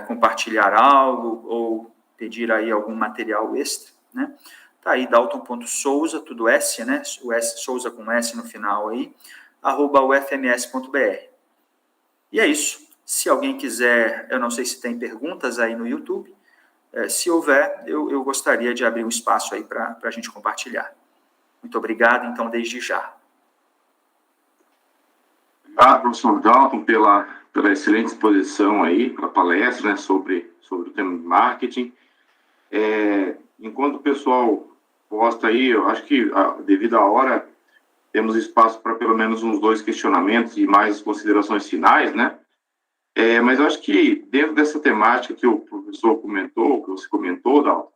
Speaker 2: compartilhar algo ou pedir aí algum material extra, né? Tá aí, dalton.souza, tudo S, né? O S, Souza com S no final aí, @ufms.br. E é isso. Se alguém quiser, eu não sei se tem perguntas aí no YouTube, se houver, eu gostaria de abrir um espaço aí para a gente compartilhar. Muito obrigado, então, desde já.
Speaker 1: Obrigado, professor Dalton, pela excelente exposição aí, pela palestra, né, sobre o tema de marketing. Enquanto o pessoal posta aí, eu acho que, devido à hora, temos espaço para pelo menos uns 2 questionamentos e mais considerações finais, né? Mas eu acho que, dentro dessa temática que o professor comentou, que você comentou, Dalton,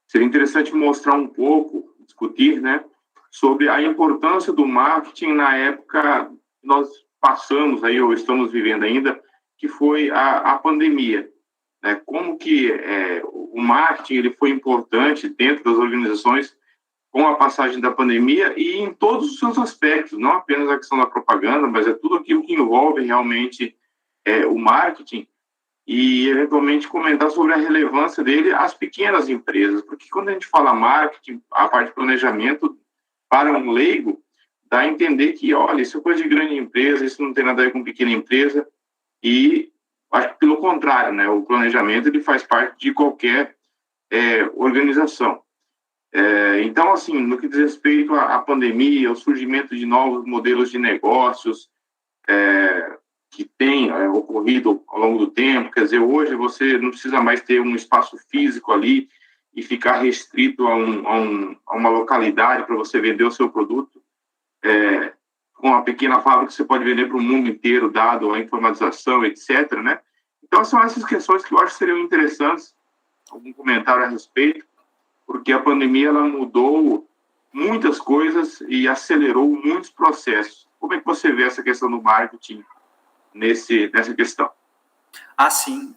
Speaker 1: seria interessante mostrar um pouco, discutir, né, sobre a importância do marketing na época que nós passamos aí, ou estamos vivendo ainda, que foi a pandemia. Né? Como que o marketing ele foi importante dentro das organizações com a passagem da pandemia e em todos os seus aspectos, não apenas a questão da propaganda, mas tudo aquilo que envolve realmente o marketing, e eventualmente comentar sobre a relevância dele às pequenas empresas, porque quando a gente fala marketing, a parte de planejamento, para um leigo, dá a entender que, olha, isso é coisa de grande empresa, isso não tem nada a ver com pequena empresa, e acho que pelo contrário, né, o planejamento ele faz parte de qualquer organização. Então, assim, no que diz respeito à pandemia, ao surgimento de novos modelos de negócios, que tem ocorrido ao longo do tempo, quer dizer, hoje você não precisa mais ter um espaço físico ali e ficar restrito a uma localidade para você vender o seu produto. Com uma pequena fábrica você pode vender para o mundo inteiro, dado a informatização, etc., né? Então, são essas questões que eu acho que seriam interessantes, algum comentário a respeito, porque a pandemia ela mudou muitas coisas e acelerou muitos processos. Como é que você vê essa questão do marketing nessa questão?
Speaker 2: Sim.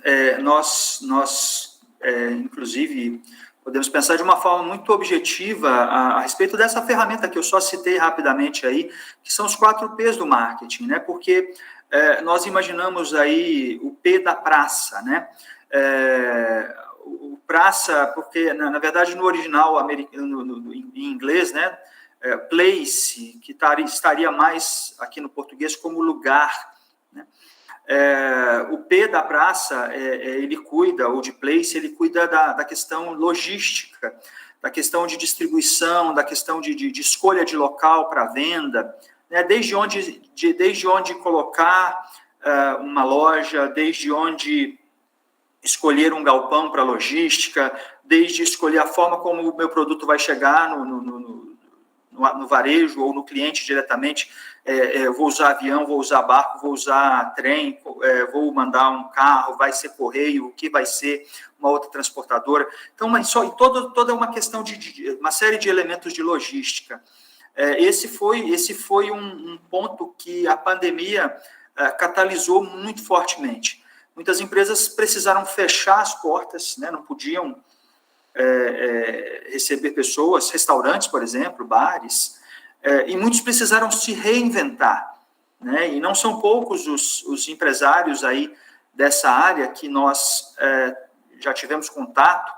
Speaker 2: Inclusive, podemos pensar de uma forma muito objetiva a respeito dessa ferramenta que eu só citei rapidamente aí, que são os 4 P's do marketing, né? Porque nós imaginamos aí o P da praça, né? O praça, porque, na verdade, no original americano, em inglês, né? Place, que estaria mais aqui no português como lugar, né? O P da praça, ele cuida, ou de place, ele cuida da questão logística, da questão de distribuição, da questão de escolha de local para venda, né? desde onde colocar uma loja, desde onde escolher um galpão para logística, desde escolher a forma como o meu produto vai chegar no varejo ou no cliente diretamente. Vou usar avião, vou usar barco, vou usar trem, vou mandar um carro, vai ser correio, o que vai ser uma outra transportadora. Então, toda uma questão de uma série de elementos de logística. Esse foi um ponto que a pandemia catalisou muito fortemente. Muitas empresas precisaram fechar as portas, né? Não podiam receber pessoas, restaurantes, por exemplo, bares, e muitos precisaram se reinventar, né? E não são poucos os empresários aí dessa área que nós já tivemos contato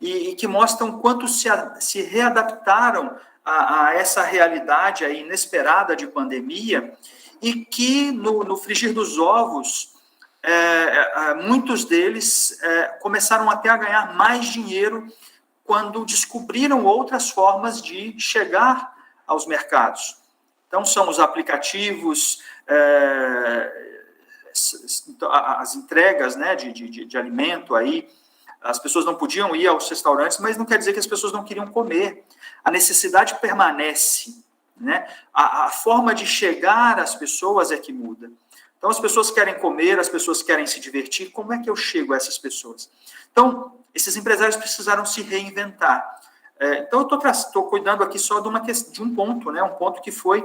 Speaker 2: e que mostram quanto se readaptaram a essa realidade aí inesperada de pandemia e que no frigir dos ovos muitos deles começaram até a ganhar mais dinheiro quando descobriram outras formas de chegar aos mercados. Então, são os aplicativos, as entregas, né, de alimento aí. As pessoas não podiam ir aos restaurantes, mas não quer dizer que as pessoas não queriam comer. A necessidade permanece, né? A forma de chegar às pessoas é que muda. Então, as pessoas querem comer, as pessoas querem se divertir. Como é que eu chego a essas pessoas? Então, esses empresários precisaram se reinventar. Então, eu estou cuidando aqui só de um ponto, né? Um ponto que foi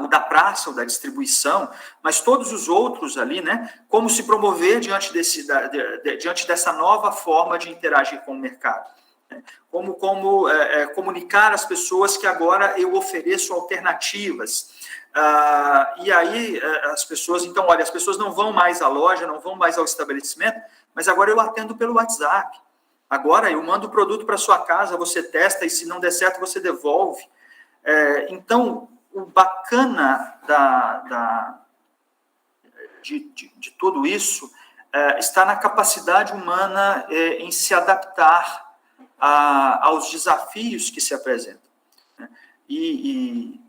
Speaker 2: o da praça, o da distribuição, mas todos os outros ali, né? Como se promover diante dessa nova forma de interagir com o mercado. Né? Como comunicar às pessoas que agora eu ofereço alternativas. E aí as pessoas, então, olha, as pessoas não vão mais à loja, não vão mais ao estabelecimento, mas agora eu atendo pelo WhatsApp. Agora eu mando o produto para sua casa, você testa e se não der certo você devolve. Então, o bacana de tudo isso está na capacidade humana em se adaptar aos desafios que se apresentam. Né? E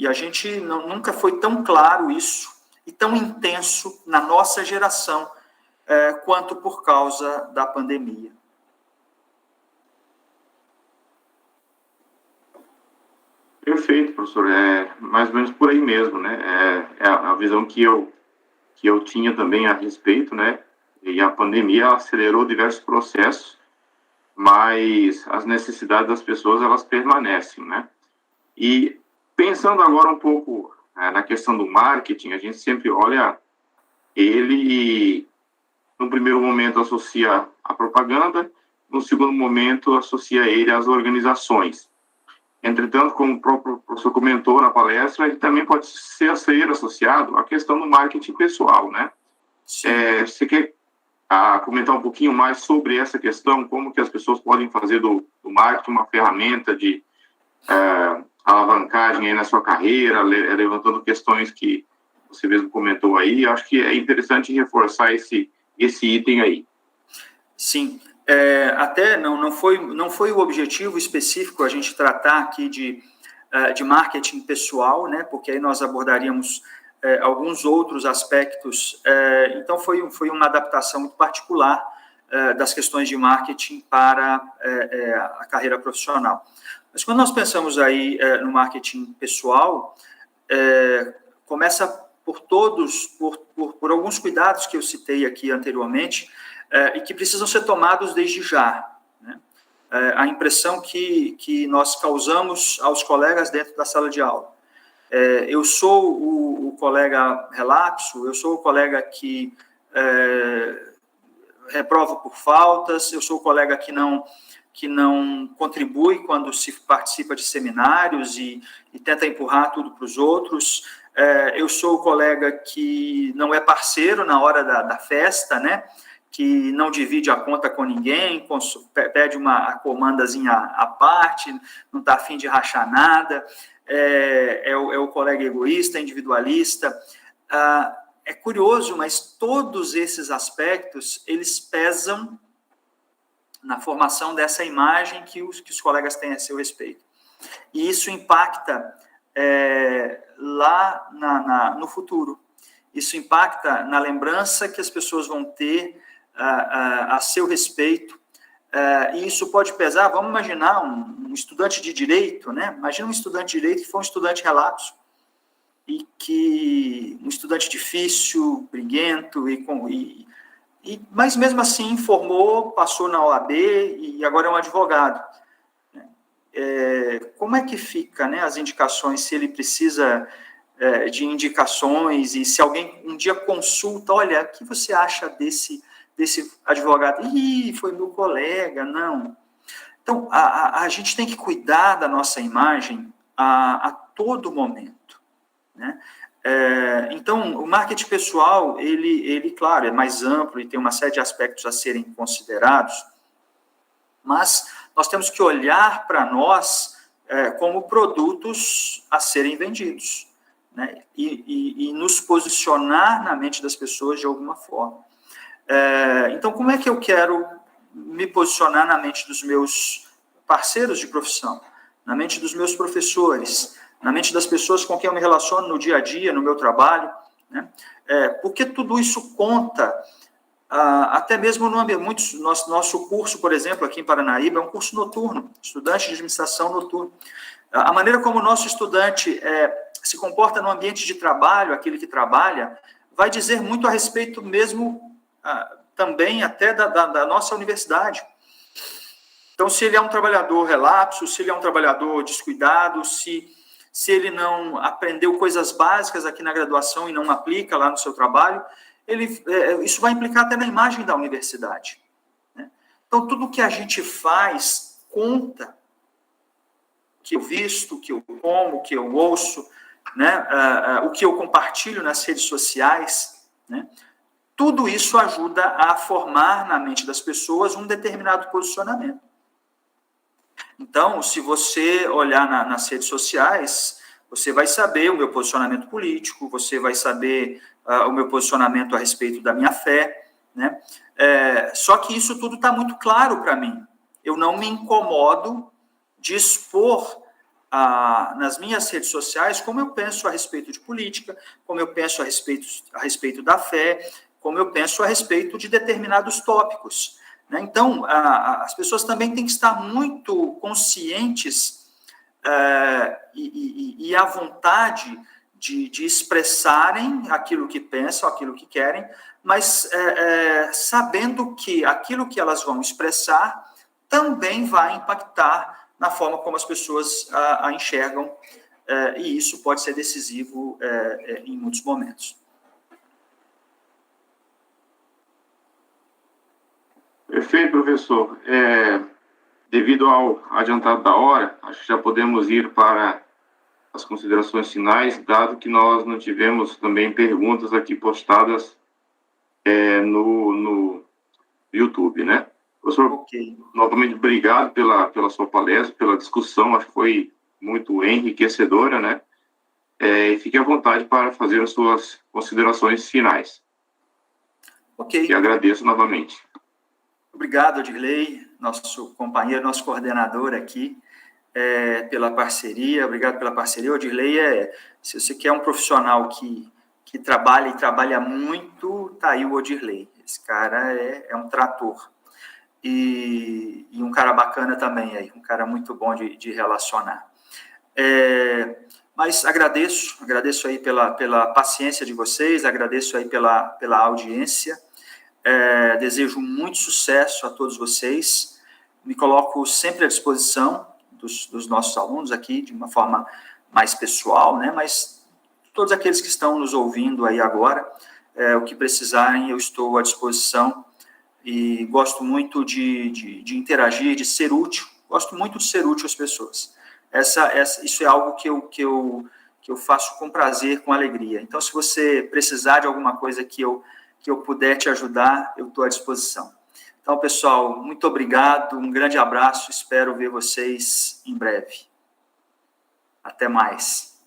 Speaker 2: a gente nunca foi tão claro isso e tão intenso na nossa geração quanto por causa da pandemia.
Speaker 1: Perfeito, professor. Mais ou menos por aí mesmo, né? É a visão que eu tinha também a respeito, né? E a pandemia acelerou diversos processos, mas as necessidades das pessoas, elas permanecem, né? E pensando agora um pouco na questão do marketing, a gente sempre olha ele, no primeiro momento, associa a propaganda, no segundo momento, associa ele às organizações. Entretanto, como o próprio professor comentou na palestra, ele também pode ser associado à questão do marketing pessoal, né? Você quer comentar um pouquinho mais sobre essa questão, como que as pessoas podem fazer do marketing uma ferramenta de alavancagem aí na sua carreira, levantando questões que você mesmo comentou aí? Acho que é interessante reforçar esse item aí.
Speaker 2: Sim. Até não foi o objetivo específico a gente tratar aqui de marketing pessoal, né? Porque aí nós abordaríamos alguns outros aspectos. Então, foi uma adaptação muito particular das questões de marketing para a carreira profissional. Mas quando nós pensamos aí no marketing pessoal, começa por alguns cuidados que eu citei aqui anteriormente, e que precisam ser tomados desde já. Né? A impressão que nós causamos aos colegas dentro da sala de aula. Eu sou o colega relapso, eu sou o colega que reprovo por faltas, eu sou o colega que não contribui quando se participa de seminários e tenta empurrar tudo para os outros. Eu sou o colega que não é parceiro na hora da festa, né? Que não divide a conta com ninguém, pede uma comandazinha à parte, não está afim de rachar nada, é o colega egoísta, individualista. É curioso, mas todos esses aspectos, eles pesam na formação dessa imagem que os colegas têm a seu respeito. E isso impacta lá no futuro. Isso impacta na lembrança que as pessoas vão ter a seu respeito. E isso pode pesar, vamos imaginar um estudante de direito, né? Imagina um estudante de direito que foi um estudante relapso, um estudante difícil, briguento, mas mesmo assim formou, passou na OAB e agora é um advogado. Como é que fica, né, as indicações, se ele precisa de indicações, e se alguém um dia consulta, olha, o que você acha desse advogado? Ih, foi meu colega, não. Então, a gente tem que cuidar da nossa imagem a todo momento, né? Então, o marketing pessoal, ele, claro, é mais amplo e tem uma série de aspectos a serem considerados, mas nós temos que olhar para nós como produtos a serem vendidos, né? E nos posicionar na mente das pessoas de alguma forma. Então, como é que eu quero me posicionar na mente dos meus parceiros de profissão, na mente dos meus professores, na mente das pessoas com quem eu me relaciono no dia a dia, no meu trabalho, né? Porque tudo isso conta, até mesmo no ambiente. Nosso curso, por exemplo, aqui em Paranaíba, é um curso noturno, estudante de administração noturno. A maneira como o nosso estudante se comporta no ambiente de trabalho, aquele que trabalha, vai dizer muito a respeito mesmo, também até da nossa universidade. Então, se ele é um trabalhador relapso, se ele é um trabalhador descuidado, se ele não aprendeu coisas básicas aqui na graduação e não aplica lá no seu trabalho, isso vai implicar até na imagem da universidade, né? Então, tudo que a gente faz conta. O que eu visto, o que eu como, o que eu ouço, né? O que eu compartilho nas redes sociais, né? Tudo isso ajuda a formar na mente das pessoas um determinado posicionamento. Então, se você olhar nas redes sociais, você vai saber o meu posicionamento político, você vai saber o meu posicionamento a respeito da minha fé, né? Só que isso tudo está muito claro para mim. Eu não me incomodo de expor nas minhas redes sociais como eu penso a respeito de política, como eu penso a respeito da fé, como eu penso a respeito de determinados tópicos, né? Então, as pessoas também têm que estar muito conscientes e à vontade de expressarem aquilo que pensam, aquilo que querem, mas sabendo que aquilo que elas vão expressar também vai impactar na forma como as pessoas a enxergam, e isso pode ser decisivo em muitos momentos.
Speaker 1: Perfeito, professor. Devido ao adiantado da hora, acho que já podemos ir para as considerações finais, dado que nós não tivemos também perguntas aqui postadas no YouTube, né? Professor,
Speaker 2: Okay.
Speaker 1: Novamente, obrigado pela sua palestra, pela discussão, acho que foi muito enriquecedora, né? Fique à vontade para fazer as suas considerações finais.
Speaker 2: Ok.
Speaker 1: E agradeço novamente.
Speaker 2: Obrigado, Odirley, nosso companheiro, nosso coordenador aqui, pela parceria. Obrigado pela parceria. Odirley, se você quer um profissional que trabalha e trabalha muito, tá aí o Odirley. Esse cara é um trator. E um cara bacana também, aí, um cara muito bom de relacionar. Mas agradeço aí pela paciência de vocês, agradeço aí pela audiência. Desejo muito sucesso a todos vocês. Me coloco sempre à disposição dos nossos alunos aqui, de uma forma mais pessoal, né? Mas todos aqueles que estão nos ouvindo aí agora, o que precisarem, eu estou à disposição. E gosto muito de interagir, de ser útil. Gosto muito de ser útil às pessoas. Isso é algo que eu faço com prazer, com alegria. Então, se você precisar de alguma coisa que eu puder te ajudar, eu estou à disposição. Então, pessoal, muito obrigado, um grande abraço, espero ver vocês em breve. Até mais.